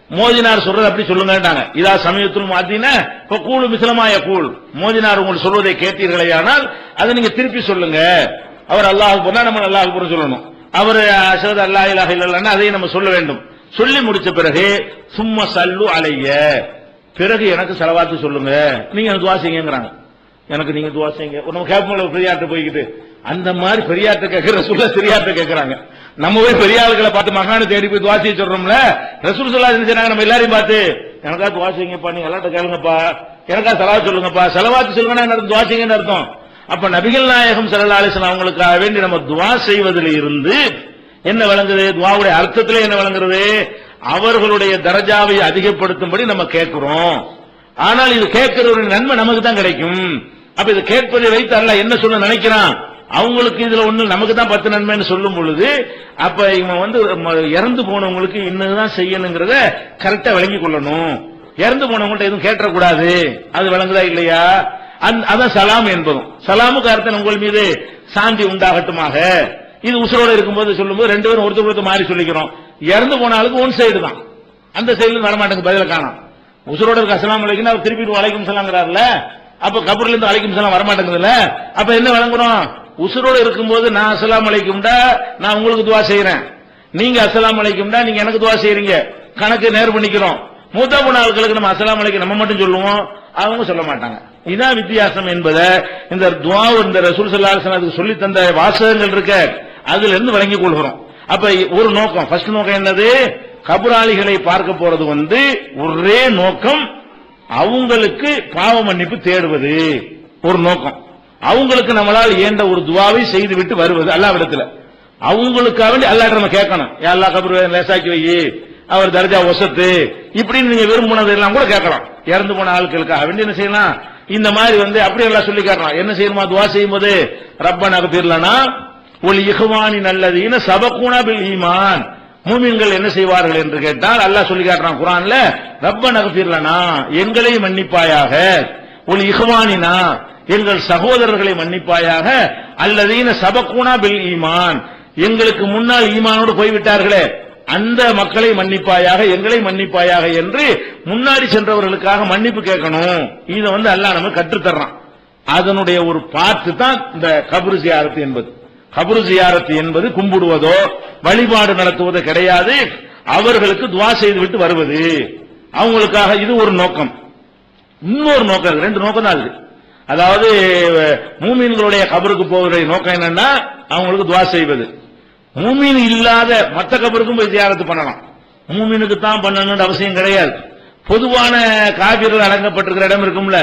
மோதினார் சொல்றது அப்படி சொல்லுங்கட்டாங்க. இதா சமயத்துல் முஅத்தின ஃபகூலு மிஸ்லமா யகூல். மோதினார் உங்களுக்கு சொல்வதை கேட்டீர்களேயானால் அதை நீங்க திருப்பி சொல்லுங்க. அவர் அல்லாஹ் அக்பர்னா நம்ம அல்லாஹ் அக்பர் சொல்லணும். அவர் அஷ்ஹது அல்லா இலாஹ இல்லல்லாஹ்னா அதை நம்ம சொல்ல வேண்டும். சொல்லி முடிச்ச பிறகு சும்ம சல்லு அலைய, பிறகு எனக்கு ஸலவாத்து சொல்லுங்க, நீங்க துஆ செய்யுங்கங்கறாங்க. எனக்கு நீங்க துஆ செய்யுங்க. நம்ம கேட்போம்ல பெரியார்ட்ட போய்கிட்டு, அந்த மாதிரி பெரியார்ட்ட கேட்கிற ரசூல் சிறியார்ட்ட கேட்கறாங்க. நம்ம போய் பெரிய ஆளுகளை பார்த்து மகான தேடி போய் துஆ செய்ய சொல்றோம்ல, ரசூல் ஸல்லல்லாஹு அலைஹி வஸல்லம் நம்ம எல்லாரையும் பார்த்து எனக்கா துஆ செய்யுங்கப்பா, நீங்க எல்லார்ட்ட கேளுங்கப்பா, எனக்கா ஸலவாத் சொல்லுங்கப்பா, ஸலவாத் சொல்லுங்கன்னா என்ன துஆ செய்யுங்கன்னு அர்த்தம். அப்ப நபிகள் நாயகம் ஸல்லல்லாஹு அலைஹி வஸல்லம் அவங்களுக்காக வேண்டி நம்ம துஆ செய்வதில் இருந்து என்ன விளங்குது? துஆவுடைய அர்த்தத்திலே என்ன விளங்குறது? அவர்களுடைய தரஜாவை அதிகப்படுத்தும்படி நம்ம கேட்கிறோம். ஆனால் இது கேட்கிறவரின் நன்மை நமக்கு தான் கிடைக்கும். அப்ப இது கேட்பதை வைத்து அல்லாஹ் என்ன சொல்ல நினைக்கிறான்? அவங்களுக்கு இதுல ஒண்ணு, நமக்கு தான் 10 நன்மைன்னு சொல்லும் பொழுது, அப்ப இவன் இறந்து போனவங்களுக்கு இன்னதான் செய்யணுங்கிறத கரெக்டா விளங்கி கொள்ளணும். இறந்து போனவங்கள்ட்ட எதுவும் கேட்டக்கூடாது. அது விளங்குதா இல்லையா? அதான் சலாம் என்பதும். சலாமுக்கு அர்த்தம் உங்கள் மீது சாந்தி உண்டாகட்டுமாக. இது உசுரோட இருக்கும்போது சொல்லும்போது ரெண்டு பேரும் ஒருத்தர் மாறி சொல்லிக்கிறோம். இறந்து போன ஆளுக்கு ஒன் சைடு தான், அந்த சைடுல வரமாட்டேங்க, பதில காணும். உசுரோட இருக்க அஸ்ஸலாமு அலைக்கும் அவர் திருப்பி வலைக்கும் சலாம்ங்கறாருல, அப்ப கபர்ல இருந்து வலைக்கும் சலாம் வரமாட்டேங்குதுல்ல. அப்ப என்ன விளங்குறோம்? உசுரோட இருக்கும்போது நான் அஸ்ஸலாமு அலைக்கும்டா, நான் உங்களுக்கு துஆ செய்யறேன், நீங்க அஸ்ஸலாமு அலைக்கும்டா, நீங்க எனக்கு துஆ செய்றீங்க, கணக்கு நேர் பண்ணிக்கிறோம். மூத்தா போன ஆட்களுக்கு நம்ம அஸ்ஸலாமு அலைக்கும் நம்ம மட்டும் சொல்லுவோம், அவங்க சொல்ல மாட்டாங்க. இதான் வித்தியாசம் என்பதை இந்த துஆ இந்த ரசூல் ஸல்லல்லாஹு அலைஹி வஸல்லம் சொல்லி தந்த வாசகங்கள் இருக்க, அதுல இருந்து விளங்கிக் கொள்கிறோம். அப்ப ஒரு நோக்கம், ஃபர்ஸ்ட் நோக்கம் என்னது? கபராளிகளை பார்க்க போறது ஒரே நோக்கம், அவங்களுக்கு பாவ மன்னிப்பு தேடுவது ஒரு நோக்கம். அவங்களுக்கு நம்மளால் ஏண்ட ஒரு துஆவை செய்து விட்டு வருவது அல்லாஹ்விடத்துல. அவங்களுக்காக வேண்டி அல்லாஹ்ட்ட நம்ம கேட்கணும், யா அல்லாஹ் கபர் லேசாக்கி வை, அவர் தர்ஜா வசத்து, இப்படின்னு நீங்க விரும்பினது எல்லாம் கூட கேட்கலாம். இறந்து போன ஆட்களுக்காக வேண்டி என்ன செய்யலாம்? இந்த மாதிரி அப்படி எல்லாம் சொல்லி காட்டலாம். என்ன செய்யணுமா? துஆ செய்யும்போது ரப்பனா இக்ஃபிர் லனா வல் இஹ்வானின் அல்லதீன சபகுனா பில் ஈமான். மூமின்கள் என்ன செய்வார்கள் என்று கேட்டால் அல்லாஹ் சொல்லி காட்டுறான் குர்ஆன்ல, ரப்பனா இக்ஃபிர் லனா, எங்களை மன்னிப்பாயாக, வல் இஹ்வானினா, எங்கள் சகோதரர்களை மன்னிப்பாயாக, அல்லதீன சபகுனா பில் ஈமான், எங்களுக்கு முன்னால் ஈமானோடு போய்விட்டார்களே அந்த மக்களை மன்னிப்பாயாக, எங்களை மன்னிப்பாயாக என்று முன்னாடி சென்றவர்களுக்காக மன்னிப்பு கேட்கணும். இதை அல்லாஹ் நமக்கு கற்றுத்தர்றான். அதனுடைய ஒரு பார்த்து தான் இந்த கபர் ஜியாரத் என்பது. கபர் ஜியாரத் என்பது கும்பிடுவதோ வழிபாடு நடத்துவதோ கிடையாது, அவர்களுக்கு துஆ செய்து விட்டு வருவது, அவங்களுக்காக. இது ஒரு நோக்கம். இன்னொரு நோக்கம், ரெண்டு நோக்கம் தான் இருக்கு. அதாவது மூமின்களுடைய கபருக்கு போகிற நோக்கம் என்னன்னா அவங்களுக்கு துஆ செய்வது. மூமின் இல்லாத மற்ற கபருக்கும் போய் ஜியாரத் பண்ணலாம். மூமினுக்கு தான் பண்ணணும்னு அவசியம் கிடையாது. பொதுவான காபிர்கள் அடங்கப்பட்டிருக்கிற இடம் இருக்கும்ல,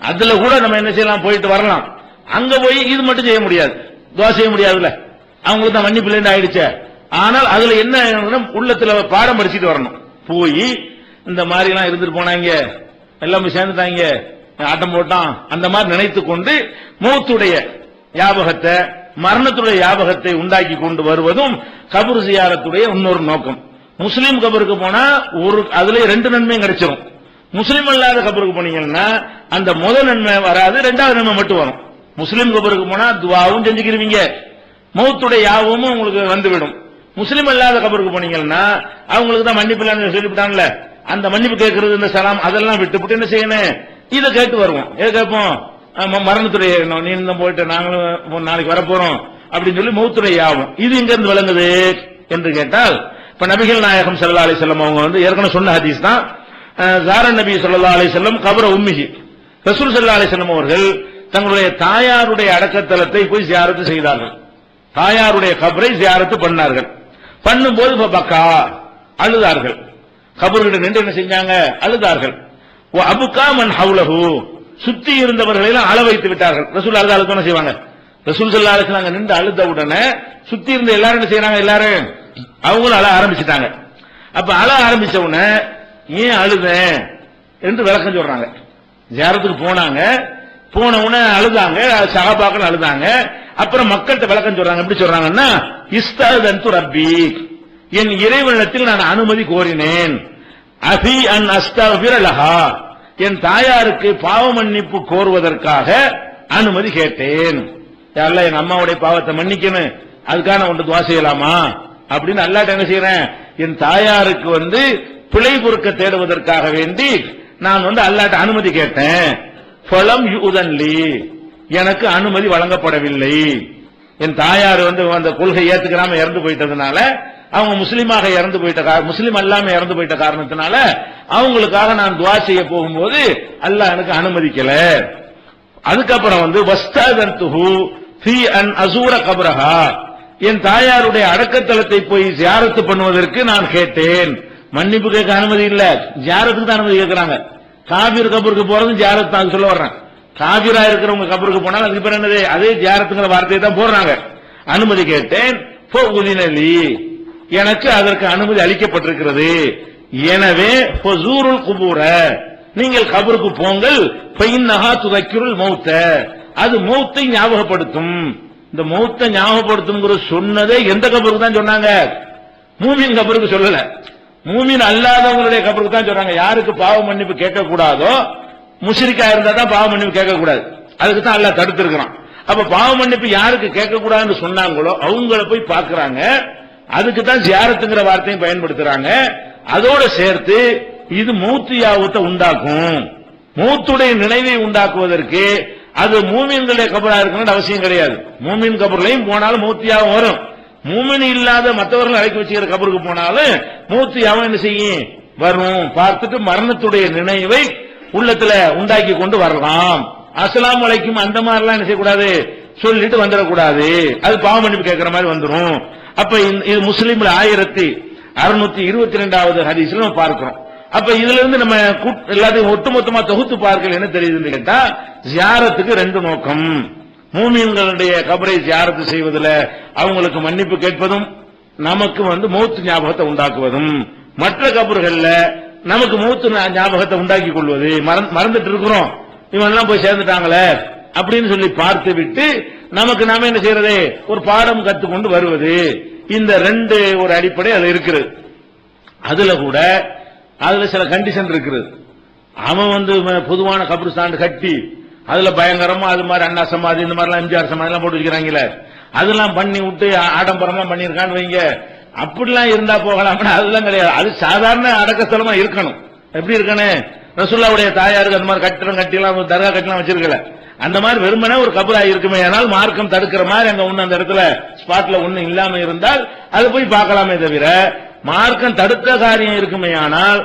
அதுல கூட நம்ம என்ன செய்யலாம், போயிட்டு வரலாம். அங்க போய் இது மட்டும் செய்ய முடியாது, துஆ செய்ய முடியாதுல்ல, அவங்களுக்கு தான் மன்னிப்பு இல்லைன்னு ஆயிடுச்சு. ஆனால் அதுல என்ன உள்ளத்துல பாடம் படிச்சுட்டு வரணும். போய் இந்த மாதிரி எல்லாம் இருந்துட்டு போனாங்க, எல்லாம் போய் சேர்ந்துட்டாங்க, ஆட்டம் போட்டான், அந்த மாதிரி நினைத்து கொண்டு மௌத்துடைய ஞாபகத்தை, மரணத்துடைய ஞாபகத்தை உண்டாக்கி கொண்டு வருவதும் கபர் ஜியாரத்துடைய இன்னொரு நோக்கம். முஸ்லீம் கபருக்கு போனா அதுல ரெண்டு நன்மையும் கிடைச்சிரும். முஸ்லீம் அல்லாத கபருக்கு போனீங்கன்னா அந்த முதல் நன்மை வராது, ரெண்டாவது நன்மை மட்டும் வரும். முஸ்லீம் கபருக்கு போனா துஆவும் செஞ்சுக்கிறீங்க, மௌத்துடைய ஞாபகமும் உங்களுக்கு வந்துவிடும். முஸ்லீம் அல்லாத கபருக்கு போனீங்கன்னா அவங்களுக்கு தான் மன்னிப்பு இல்லைன்னு சொல்லிவிட்டான்ல, அந்த மன்னிப்பு கேட்கறது, இந்த சலாம் அதெல்லாம் விட்டுவிட்டு என்ன செய்யணும், இதை கேட்டு வருவோம். எதை கேட்போம்? மரணத்துடைய, நீ போயிட்டு நாங்களும் நாளைக்கு வரப்போறோம் அப்படின்னு சொல்லி மௌத்துடைய யாவும். இது எங்க இருந்து விளங்குது என்று கேட்டால், இப்ப நபிகள் நாயகம் ஸல்லல்லாஹு அலைஹி வஸல்லம் அவங்க ஏற்கனவே சொன்ன ஹதீஸ் தான். ஜாரன் நபி ஸல்லல்லாஹு அலைஹி வஸல்லம் கபர உம்மிஹி, ரசூல் ஸல்லல்லாஹு அலைஹி வஸல்லம் அவர்கள் தங்களுடைய தாயாருடைய அடக்கத்தலத்தை போய் ஜியாரத்து செய்தார்கள். தாயாருடைய கபரை ஜியாரத்து பண்ணார்கள். பண்ணும்போது பக்கா, அழுதார்கள். கபர்கிட்ட நின்று என்ன செஞ்சாங்க, அழுதார்கள். அபுகா மன் ஹவுலஹு, சுத்தி இருந்தவர்களை எல்லாம் அழ வைத்து விட்டார்கள். ரசூல் அழுது என்ன செய்வாங்க, ரசூல் ஸல்லல்லாஹு அலைஹி வஸல்லம் நின்று அழுத உடனே சுத்தி இருந்த எல்லாரும் என்ன செய்யறாங்க, எல்லாரும் அவங்களும் அழ ஆரம்பிச்சுட்டாங்க. அப்ப அழ ஆரம்பிச்ச உடனே ஏன் அழுதேன் என்று விளக்கம் சொல்றாங்க. ஜியாரத்துக்கு போனாங்க, போன உடனே அழுதாங்க, சஹாபாக்கள் அழுதாங்க. அப்புறம் மக்கள்கிட்ட விளக்கம் சொல்றாங்க. எப்படி சொல்றாங்கன்னா, இஸ்தஅதன்து ரப்பி, என் இறைவனிடத்தில் நான் அனுமதி கோரினேன். அபி அன் அஸ்தக்ஃபிர லஹா, என் தாயாருக்கு பாவ மன்னிப்பு கோருவதற்காக அனுமதி கேட்டேன். யா அல்லாஹ், என் அம்மாவுடைய பாவத்தை மன்னிக்கணும், அதுக்காக நான் துஆ செய்யலாமா அப்படின்னு அல்லாஹ்ட்ட என்ன செய்யறேன், என் தாயாருக்கு பிழை பொறுக்க தேடுவதற்காக வேண்டி நான் அல்லாஹ்ட்ட அனுமதி கேட்டேன். ஃபலம் யுதன்லி, எனக்கு அனுமதி வழங்கப்படவில்லை. என் தாயார் அந்த கொள்கை ஏத்துக்கிறாம இறந்து போயிட்டதுனால, அவங்க முஸ்லீமாக இறந்து போயிட்ட முஸ்லீம் அல்லாம இறந்து போயிட்ட காரணத்தினால அவங்களுக்காக நான் துஆ செய்ய போகும்போது அல்லாஹ் எனக்கு அனுமதிக்கல. அதுக்கப்புறம் வஸ்தாதன்துஹு ஃபீ அன் அஸூர கப்ரஹா, என் தாயாருடைய அடக்கத்தலத்தை போய் ஜியாரத்து பண்ணுவதற்கு நான் கேட்டேன். மன்னிப்பு கேட்க அனுமதி இல்ல, ஜியாரத்துக்கு தான் அனுமதி கேட்கிறாங்க. காபீர் கபருக்கு போறது ஜியாரத் தான் சொல்ல வர்றேன். காபீரா இருக்கிறவங்க கபருக்கு போனாலும் அதுக்கு பேர் என்னது, அதே ஜியாரத்துங்கிற வார்த்தையை தான் போடுறாங்க. அனுமதி கேட்டேன். எனக்கு அதற்கு அனுமதி அளிக்கப்பட்டிருக்கிறது. எனவே ஃபஸூருல் குபூர, நீங்கள் கபருக்கு போங்கள். ஃபைன்னஹா துதக்கிருல் மௌத்த, அது மௌத்தை ஞாபகப்படுத்தும். இந்த மௌத்தை ஞாபகப்படுத்தும் சொன்னதே எந்த கபருக்கு தான் சொன்னாங்க? மூமின் கபருக்கு சொல்லல, மூமின் அல்லாதவங்களுடைய கபருக்கு தான் சொல்றாங்க. யாருக்கு பாவ மன்னிப்பு கேட்க கூடாதோ, முஷ்ரிக்கா இருந்தா தான் பாவ மன்னிப்பு கேட்க கூடாது. அதுக்கு தான் அல்லாஹ் தடுத்திருக்கிறான். அப்ப பாவ மன்னிப்பு யாருக்கு கேட்க கூடாதுன்னு சொன்னாங்களோ அவங்கள போய் பாக்குறாங்க. அதுக்கு தான் ஜியாரத்துங்கிற வார்த்தையும் பயன்படுத்துறாங்க. அதோட சேர்த்து இது மௌத்து யாவத்தை உண்டாக்கும். மௌத்துடைய நினைவை உண்டாக்குவதற்கு அது மூமின்களுடைய கபரா இருக்கணும்னு அவசியம் கிடையாது. மூமின் கபர்லையும் போனாலும் மௌத்தியாவும் வரும். மூமின் இல்லாத மற்றவர்கள் அழைக்க வச்சுக்கிற கபருக்கு போனாலும் மௌத்தியாவும் என்ன செய்யும், வரும். பார்த்துட்டு மரணத்துடைய நினைவை உள்ளத்துல உண்டாக்கி கொண்டு வரலாம். அஸ்ஸலாமு அலைக்கும் அந்த மாதிரிலாம் என்ன செய்யக்கூடாது, சொல்லிட்டு வந்துடக்கூடாது. அது பாவ மன்னிப்பு கேட்கிற மாதிரி வந்துடும். அப்ப இது முஸ்லீம்ல 1622வது ஹதீஸ்ல நம்ம பார்க்கிறோம். அப்ப இதுல இருந்து நம்ம எல்லாத்தையும் ஒட்டுமொத்தமா தொகுத்து பார்க்கல என்ன தெரியுதுன்னு கேட்டா, ஜியாரத்துக்கு ரெண்டு நோக்கம். மூமின்களுடைய கபரை ஜியாரத்து செய்வதில் அவங்களுக்கு மன்னிப்பு கேட்பதும், நமக்கு மௌத்து ஞாபகத்தை உண்டாக்குவதும், மற்ற கபர்கள்ல நமக்கு மௌத்து ஞாபகத்தை உண்டாக்கி கொள்வது. மறந்துட்டு இருக்கிறோம், இவன் போய் சேர்ந்துட்டாங்களே அப்படின்னு சொல்லி பார்த்து விட்டு நமக்கு நாம என்ன செய்யறது, ஒரு பாடம் கத்துக்கொண்டு வருவது. இந்த ரெண்டு ஒரு அடிப்படை அது இருக்கிறது. அதுல கூட அதுல சில கண்டிஷன் இருக்குது. அவன் பொதுவான கபிரிஸ்தான் கட்டி அதுல பயங்கரமா அது மாதிரி அண்ணா சமாதி இந்த மாதிரிலாம் எம்ஜிஆர் சமாதி எல்லாம் போட்டு வச்சுக்கிறாங்களே, அதெல்லாம் பண்ணி விட்டு ஆடம்பரமா பண்ணிருக்கான்னு வைங்க. அப்படிலாம் இருந்தா போகலாம்னா அதெல்லாம் கிடையாது. அது சாதாரண அடக்கஸ்தலமா இருக்கணும். எப்படி இருக்கணும், ரசூலுல்லாஹ்வுடைய தாயாருக்கு அந்த மாதிரி கட்டிடம் கட்டிலாம் தர்கா கட்டிலாம் வச்சிருக்கல, அந்த மாதிரி வெறுமனே ஒரு கபரா இருக்குமே. ஆனால் மார்க்கம் தடுக்கிற மாதிரி அங்க ஒண்ணு அந்த இடத்துல ஸ்பாட்ல ஒண்ணு இல்லாம இருந்தால் அது போய் பார்க்கலாமே தவிர, மார்க்கம் தடுக்க காரியம் இருக்குமே ஆனால்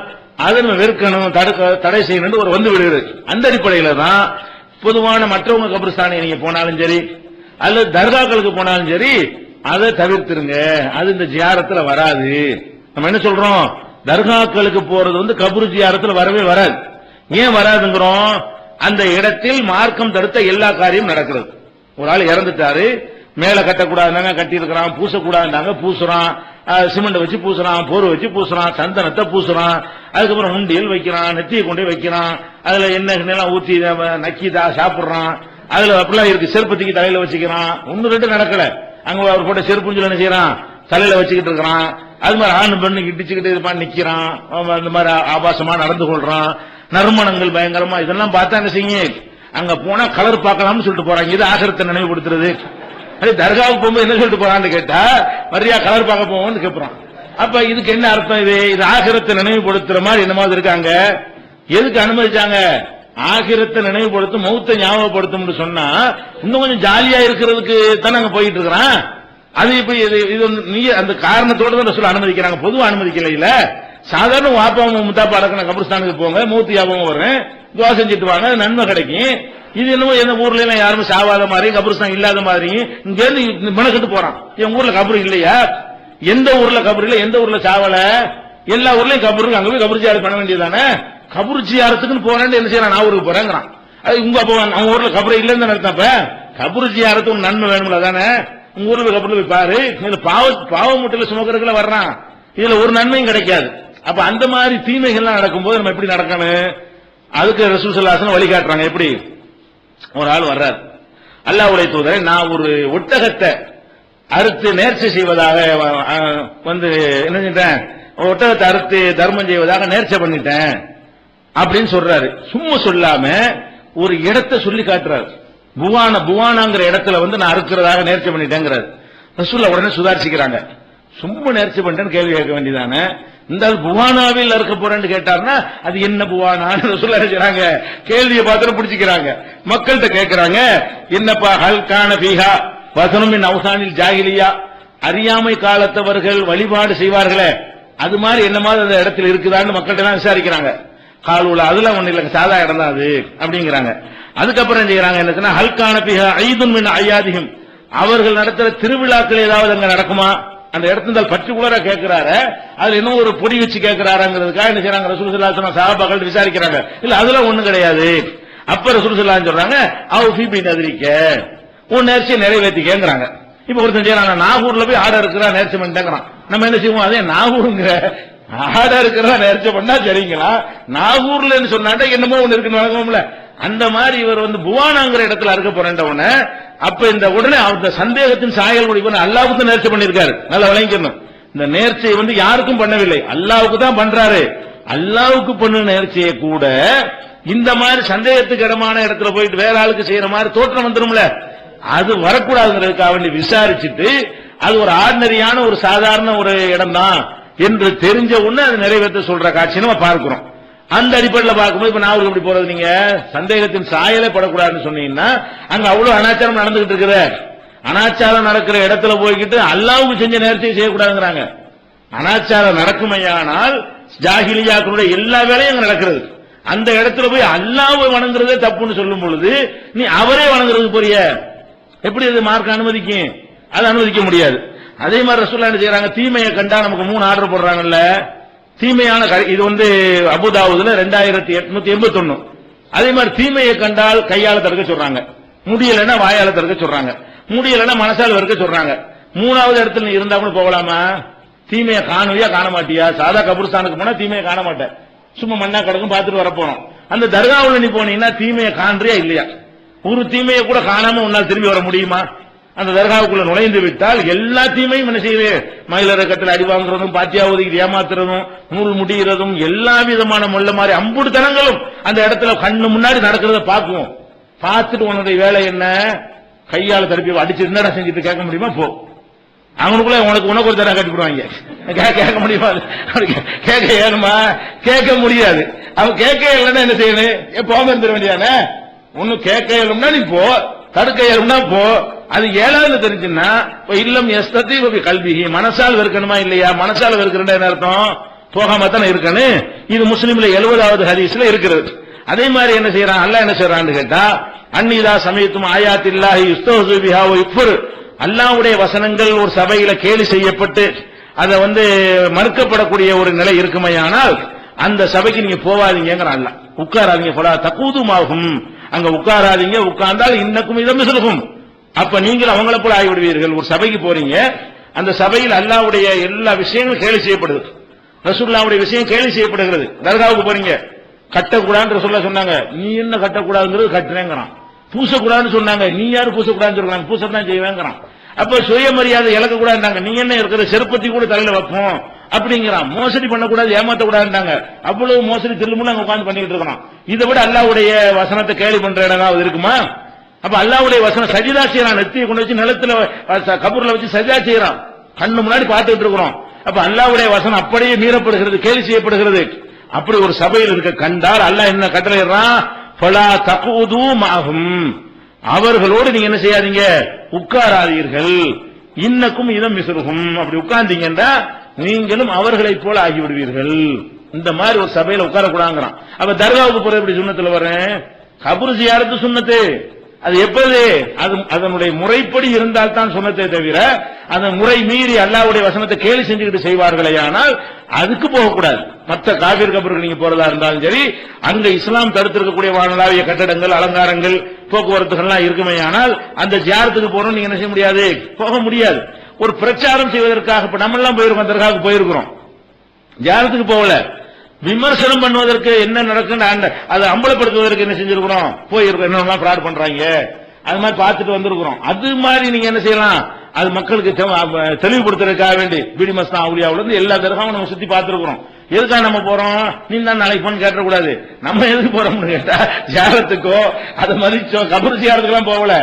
அதை வெறுக்கணும், தடை செய்யணும் ஒரு விடுகிறது. அந்த அடிப்படையில தான் பொதுவான மற்றவங்க கபிரிஸ்தானை நீங்க போனாலும் சரி அல்லது தர்காக்களுக்கு போனாலும் சரி அதை தவிர்த்துருங்க. அது இந்த ஜியாரத்துல வராது. நம்ம என்ன சொல்றோம், தர்காக்களுக்கு போறது கபரு ஜியாரத்துல வரவே வராது. ஏன் வராதுங்கிறோம், அந்த இடத்தில் மார்க்கம் தடுத்த எல்லா காரியமும் நடக்கிறது. ஒரு ஆள் இறந்துட்டாரு, மேல கட்டக்கூடாதுனாங்க கட்டி இருக்கிறான், பூசக்கூடாதுனாங்க பூசுறான், சிமெண்ட் வச்சு பூசுறான், போர் வச்சு பூசுறான், சந்தனத்தை பூசுறான், அதுக்கப்புறம் உண்டியல் வைக்கிறான், நெத்தியை கொண்டு வைக்கிறான், அதுல எண்ணெய் ஊத்தி நக்கிதா சாப்பிடுறான், அதுல அப்படிலாம் இருக்கு. செருப்பத்துக்கு தலையில வச்சுக்கிறான். ஒன்னு ரெண்டு நடக்கல, அங்க அவர் போட்ட செருப்புஞ்சில் என்ன செய்யறான், தலையில வச்சுக்கிட்டு இருக்கிறான். அது மாதிரி ஆண் பெண்ணு இடிச்சுக்கிட்டு இருப்பான், நிக்கிறான், அந்த மாதிரி ஆபாசமா நடந்து கொள்றான், நறுமணங்கள் பயங்கரமா. இதெல்லாம் பார்த்தா என்ன செய்யும், அங்க போனா கலர் பார்க்கலாம்னு சொல்லிட்டு போறாங்க. இது ஆகிரத்தை நினைவுபடுத்துறது. தர்காவுக்கு போகும்போது என்ன சொல்லிட்டு போறான்னு கேட்டா, மரியா கலர் பார்க்க போவோம்னு கேட்பான். அப்ப இதுக்கு என்ன அர்த்தம், இது ஆகிரத்தை நினைவுபடுத்துற மாதிரி என்ன மாதிரி இருக்காங்க. எதுக்கு அனுமதிச்சாங்க, ஆகிரத்தை நினைவுபடுத்தும், மௌத்தை ஞாபகப்படுத்தும் சொன்னா இன்னும் கொஞ்சம் ஜாலியா இருக்கிறதுக்கு தானே அங்க போயிட்டு இருக்கிறான். அது இப்ப இது நீ அந்த காரணத்தோட தான் சொல்ல அனுமதிக்கிறாங்க, பொதுவா அனுமதிக்கல. இல்ல சாதாரண வாப்பா முத்தாப்பா அடக்கின கபிரிஸ்தானுக்கு போங்க, மூத்து ஞாபகம் வரும், துவா செஞ்சுட்டு வாங்க, நன்மை கிடைக்கும். இது என்னமோ எந்த ஊர்ல எல்லாம் யாருமே சாவாத மாதிரி கபிரிஸ்தான் இல்லாத மாதிரி இங்க இருந்து மெனக்கிட்டு போறான். என் ஊர்ல கபரு இல்லையா, எந்த ஊர்ல கபரு இல்ல, எந்த ஊர்ல சாவல, எல்லா ஊர்லயும் கபரு, அங்க போய் கபரு ஜியாரத் பண்ண வேண்டியதானே. கபரு ஜியாரத்துக்குன்னு போறேன்னு என்ன செய்யறான், நான் ஊருக்கு போறேங்கிறான். அது உங்க அவங்க ஊர்ல கபரு இல்லைன்னு அர்த்தம். கபரு ஜியாரத்து ஒரு நன்மை வேணும்ல தானே. உங்க ஊர்ல கபருல போய் பாரு, இதுல பாவ முட்டையில சுமக்கிறதுல வர்றான், இதுல ஒரு நன்மையும் கிடைக்காது. அப்ப அந்த மாதிரி தீமைகள்லாம் நடக்கும்போது நம்ம எப்படி நடக்கணும், அதுக்கு ரசூல் ஸல்லல்லாஹு அலைஹி வஸல்லம் வழிகாட்டுறாங்க. எப்படி, ஒரு ஆள் வர்றார், அல்லாஹ்வுடைய தூதரை நான் ஒரு ஒட்டகத்தை அறுத்து நேர்ச்சி செய்வதாக என்ன செஞ்சேன், ஒட்டகத்தை அறுத்து தர்மம் செய்வதாக நேர்ச்சை பண்ணிட்டேன் அப்படின்னு சொல்றாரு. சும்மா சொல்லாம ஒரு இடத்தை சொல்லி காட்டுறாரு. புவானாங்கிற இடத்துல நான் அறுக்கிறதாக நேர்ச்சி பண்ணிட்டேங்கிறாரு. ரசூலுல்லாஹ் உடனே சுதாரிச்சுக்கிறாங்க. சும்மா நேர்ச்சி பண்ணிட்டேன்னு கேள்வி கேட்க வேண்டியதானே, இந்த புவானாவில் இருக்க போறேன்னு கேட்டார்னா அது என்ன புவானான்னு சொல்ல செய்றாங்க, கேள்வியை பார்த்து பிடிச்சிக்கிறாங்க. மக்கள்கிட்ட கேட்கிறாங்க, என்னப்பா ஹல்கான பீஹா வசனமின் அவசானில் ஜாகிலியா, அறியாமை காலத்தவர்கள் வழிபாடு செய்வார்களே அது மாதிரி என்ன மாதிரி அந்த இடத்துல இருக்குதான்னு மக்கள்கிட்ட விசாரிக்கிறாங்க. காலூல அதெல்லாம் ஒண்ணு இல்ல, சாதா இடம் தான் அது அப்படிங்கிறாங்க. அதுக்கப்புறம் செய்யறாங்க என்ன, ஹல்கான பீஹா ஐதுன் மின் ஐயாதிகம், அவர்கள் நடத்துற திருவிழாக்கள் ஏதாவது அங்க நடக்குமா, அந்த இடத்துல பர்டிகுலரா கேட்கிறாரு, அதுல இன்னும் ஒரு பொடி வச்சு கேட்கிறாருங்கிறதுக்காக என்ன செய்யறாங்க, ரசூல் ஸல்லல்லாஹு அலைஹி வஸல்லம் சஹாபாக்கள் விசாரிக்கிறாங்க. இல்ல அதெல்லாம் ஒண்ணும் கிடையாது. அப்ப ரசூல் ஸல்லல்லாஹு அலைஹி சொல்றாங்க, அவ் ஃபீ பி நத்ரிக்க, உன் நேர்ச்சியை நிறைவேற்றிக்கேங்கிறாங்க. இப்ப ஒருத்தன் செய்யறாங்க, நாகூர்ல போய் ஆடை இருக்கிறா நேர்ச்சி பண்ணிட்டேங்கிறான். நம்ம என்ன செய்வோம், அதே நாகூருங்கிற ஆடை இருக்கிறதா நேர்ச்சி பண்ணா சரிங்களா, நாகூர்ல சொன்னாட்டா என்னமோ ஒண்ணு இருக்குன்னு வழங்குவோம்ல, அந்த மாதிரி இவர் புவானாங்கிற இடத்துல அறுக்க போறேன். அப்ப இந்த உடனே அந்த சந்தேகத்தின் சாயல் முடிவு அல்லாஹ்வுக்கு நேர்ச்சி பண்ணிருக்காரு. நல்லா விளங்கிக்கணும், இந்த நேர்ச்சியை யாருக்கும் பண்ணவில்லை, அல்லாஹ்வுக்கு தான் பண்றாரு. அல்லாஹ்வுக்கு பண்ண நேர்ச்சியை கூட இந்த மாதிரி சந்தேகத்துக்கு இடமான இடத்துல போயிட்டு வேற ஆளுக்கு செய்யற மாதிரி தோற்றம் வந்துரும்ல, அது வரக்கூடாதுங்கிறதுக்காக வேண்டி விசாரிச்சுட்டு அது ஒரு ஆர்டினரியான ஒரு சாதாரண ஒரு இடம் தான் என்று தெரிஞ்ச உடனே அது நிறைவேற்ற சொல்ற காட்சி நம்ம பார்க்கிறோம். அந்த அடிப்படையில் பார்க்கும்போது இப்ப நான் எப்படி போறது, நீங்க சந்தேகத்தின் சாயலே படக்கூடாதுன்னு சொன்னீங்கன்னா அங்க அவ்வளவு அனாச்சாரம் நடந்துகிட்டு இருக்குது. அனாச்சாரம் நடக்கிற இடத்துல போய்கிட்டு அல்லாஹ்வுக்கு செஞ்ச நேர்ச்சியை செய்யக்கூடாதுங்கிறாங்க. அனாச்சாரம் நடக்குமையானால் ஜாகிலியாக்களுடைய எல்லா வேலையும் அங்க நடக்கிறது. அந்த இடத்துல போய் அல்லாஹ்வை வணங்குறதே தப்புன்னு சொல்லும் பொழுது நீ அவரே வணங்குறது போறிய, எப்படி அது மார்க்க அனுமதிக்கும்? அது அனுமதிக்க முடியாது. அதே மாதிரி ரசூலுல்லாஹ் என்ன செய்யறாங்க, தீமையை கண்டா நமக்கு 3 ஆர்டர் போடுறாங்கல்ல, தீமையான இது அபூதாவுதுல 2881. அதே மாதிரி தீமையை கண்டால் கையால தடுக்க சொல்றாங்க, முடியலன்னா வாயால தடுக்க சொல்றாங்க, முடியலன்னா மனசால வெறுக்க சொல்றாங்க. 3வது இடத்துல நீ இருந்தா கூட போகலாமா? தீமையை காணுவியா காண மாட்டியா? சாதா கபுர்ஸ்தானுக்கு போனா தீமையை காண மாட்டேன், சும்மா மண்ணா கிடக்கும் பார்த்துட்டு வர போறோம். அந்த தர்காவுல நீ போனீங்கன்னா தீமையை காண்றியா இல்லையா? ஒரு தீமையை கூட காணாம உன்னால் திரும்பி வர முடியுமா? அந்த தர்காவுக்குள்ள நுழைந்து விட்டால் எல்லா தீமையும் என்ன செய்யுது, மயிலரக்கத்தில் அடி வாங்குறதும், பாத்தியா ஒதுக்கி ஏமாத்துறதும், நூல் முடிகிறதும், எல்லா விதமான முள்ள மாதிரி அம்புடு தனங்களும் அந்த இடத்துல கண்ணு முன்னாடி நடக்கிறத பார்க்குவோம். பார்த்துட்டு உன்னுடைய வேலை என்ன, கையால திருப்பி அடிச்சு என்னடா செஞ்சுட்டு கேட்க முடியுமா? போ, அவனுக்குள்ள உனக்கு ஒரு தரம் கட்டிவிடுவாங்க. கேட்க முடியுமா? கேட்க ஏழுமா? கேட்க முடியாது. அவன் கேட்க இல்லைன்னா என்ன செய்யணும், போக இருந்துட வேண்டியானே. ஒன்னு கேட்க இயலும்னா நீ போ, தடுக்க இயலும்னா போ. அது ஏழாவது தெரிஞ்சுன்னா இல்லம் எஸ்தத்தி கல்வி, மனசால் வெறுக்கணுமா இல்லையா? மனசால் வெறுக்கிறேன் என்ன அர்த்தம், போகாம தானே இருக்கணும். இது முஸ்லீம்ல 70வது ஹதீஸ்ல இருக்கிறது. அதே மாதிரி என்ன செய்யறான், அல்லாஹ் என்ன செய்யறான்னு கேட்டா, அன்னிதா சமயத்தும் ஆயாத்தில்லாஹி யுஸ்தஹ்ஸு பிஹா வ யுக்ஃபர், அல்லாஹ்வுடைய வசனங்கள் ஒரு சபையில கேலி செய்யப்பட்டு அதை மறுக்கப்படக்கூடிய ஒரு நிலை இருக்குமையானால் அந்த சபைக்கு நீங்க போவாதீங்கிறான் அல்லாஹ். உட்காராதீங்க, போலா தக்கூதுமாகும், அங்க உட்காராதீங்க, உட்கார்ந்தால் இன்னக்கும் இதம் சொல்லும், அப்ப நீங்கள் அவங்களை போல ஆகிவிடுவீர்கள். ஒரு சபைக்கு போறீங்க, அந்த சபையில் அல்லாஹ்வுடைய எல்லா விஷயங்களும் கேலி செய்யப்படுது, ரசூலுல்லாஹ்வுடைய விஷயம் கேலி செய்யப்படுகிறது. தர்காவுக்கு போறீங்க, கட்டக்கூடாதுன்னு ரசூலுல்லாஹ் சொன்னாங்க, நீ என்ன கட்டக்கூடாதுங்கிறது கட்டுறேங்கிறான். பூசக்கூடாதுன்னு சொன்னாங்க, நீ யாரு பூசக்கூடாதுன்னு சொல்றாங்க, பூசத்தான் செய்வேங்கிறான். அப்ப சுயமரியாதை இழக்கக்கூடாதுன்னாங்க, நீ என்ன இருக்கிற செருப்பத்தி கூட தலையில வைப்போம் அப்படிங்கிறான். மோசடி பண்ணக்கூடாது, ஏமாத்தக்கூடாதுன்னாங்க, அவ்வளவு மோசடி திரும்ப நாங்க உட்கார்ந்து பண்ணிட்டு இருக்கிறோம். இதை விட அல்லாஹ்வுடைய வசனத்தை கேலி பண்ற இடங்காவது இருக்குமா? அப்ப அல்லாஹ்வுடைய வசனம் சஜிதா செய்யறான், நெத்தியை கொண்டு வச்சு நிலத்துல கபூர்ல வச்சு சஜிதா செய்யறான், கண்ணு முன்னாடி பார்த்துட்டு இருக்கிறோம். அப்ப அல்லாஹ்வுடைய வசனம் அப்படியே மீறப்படுகிறது, கேலி செய்யப்படுகிறது. அப்படி ஒரு சபையில் இருக்க கண்டால் அல்லாஹ் என்ன கட்டளையிடுறான், ஃபலா தகூது மஅஹும், அவர்களோடு நீங்க என்ன செய்யாதீங்க, உட்காராதீர்கள். இன்னக்கும் இதம் மிஸ்ருஹும், அப்படி உட்கார்ந்தீங்கன்னா நீங்களும் அவர்களைப் போல ஆகிவிடுவீர்கள். இந்த மாதிரி ஒரு சபையில உட்காரக்கூடாதுங்கிறான். அப்ப தர்காவுக்கு போற எப்படி சுண்ணத்துல வரேன், கபர் ஜியாரத்து சுண்ணத்து, அது எப்போது அதனுடைய முறைப்படி இருந்தால் தான் சுண்ணத்தை தவிர அந்த முறை மீறி அல்லாஹ்வுடைய வசனத்தை கேலி செஞ்சுக்கிட்டு செய்வார்களே, ஆனால் அதுக்கு போகக்கூடாது. மற்ற காபீர் கபருக்கு நீங்க போறதா இருந்தாலும் சரி, அங்க இஸ்லாம் தடுத்திருக்கக்கூடிய வானளாவிய கட்டடங்கள், அலங்காரங்கள், போக்குவரத்துகள்லாம் இருக்குமே, ஆனால் அந்த ஜியாரத்துக்கு போறோம் நீங்க என்ன செய்ய முடியாது, போக முடியாது. ஒரு பிரச்சாரம் செய்வதற்காக இப்ப நம்ம எல்லாம் போயிருக்கோம், தர்காவுக்கு போயிருக்கிறோம், ஜியாரத்துக்கு போகல. விமர்சனம் பண்ணுவதற்கு என்ன நடக்குன்னு அதை அம்பலப்படுத்துவதற்கு என்ன செஞ்சிருக்கிறோம், போயிருக்கோம், என்னெல்லாம் ஃப்ராட் பண்றாங்க அது மாதிரி பார்த்துட்டு வந்திருக்கிறோம். அது மாதிரி நீங்க என்ன செய்யலாம், அது மக்களுக்கு தெளிவுபடுத்துறதுக்காக வேண்டி பீடி மஸ்தான் அவுலியாவுல இருந்து எல்லா தர்காவும் நம்ம சுத்தி பார்த்திருக்கிறோம். எதுக்காக நம்ம போறோம்? நீ தான் நாளைக்கு போன்னு கேட்டக்கூடாது. நம்ம எதுக்கு போறோம்னு கேட்டா ஜியாரத்துக்கோ அதை மதிச்சோ கபர் ஜியாரத்துக்கெல்லாம் போகல.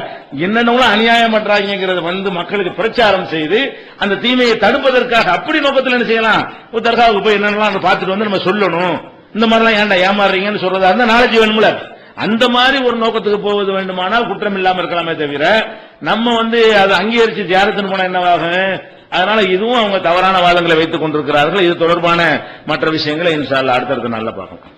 என்னென்ன அநியாயம் பண்றாங்கிறத மக்களுக்கு பிரச்சாரம் செய்து அந்த தீமையை தடுப்பதற்காக அப்படி நோக்கத்தில் என்ன செய்யலாம்? ஒரு தர்காவுக்கு போய் என்னென்னலாம் பார்த்துட்டு வந்து நம்ம சொல்லணும். இந்த மாதிரிலாம் ஏன்டா ஏமாறுறீங்கன்னு சொல்றதா இருந்தா நாலேஜ் வேணும்ல. அந்த மாதிரி ஒரு நோக்கத்துக்கு போவது வேண்டுமானால் குற்றம் இல்லாம இருக்கலாமே தவிர நம்ம அதை அங்கீகரிச்சு ஜியாரத்துன்னு போனா என்னவாகும்? அதனால இதுவும் அவங்க தவறான வாதங்களை வைத்துக் கொண்டிருக்கிறார்கள். இது தொடர்பான மற்ற விஷயங்களை இன்ஷா அல்லாஹ் அடுத்தடுத்த நாள்ல பார்க்கலாம்.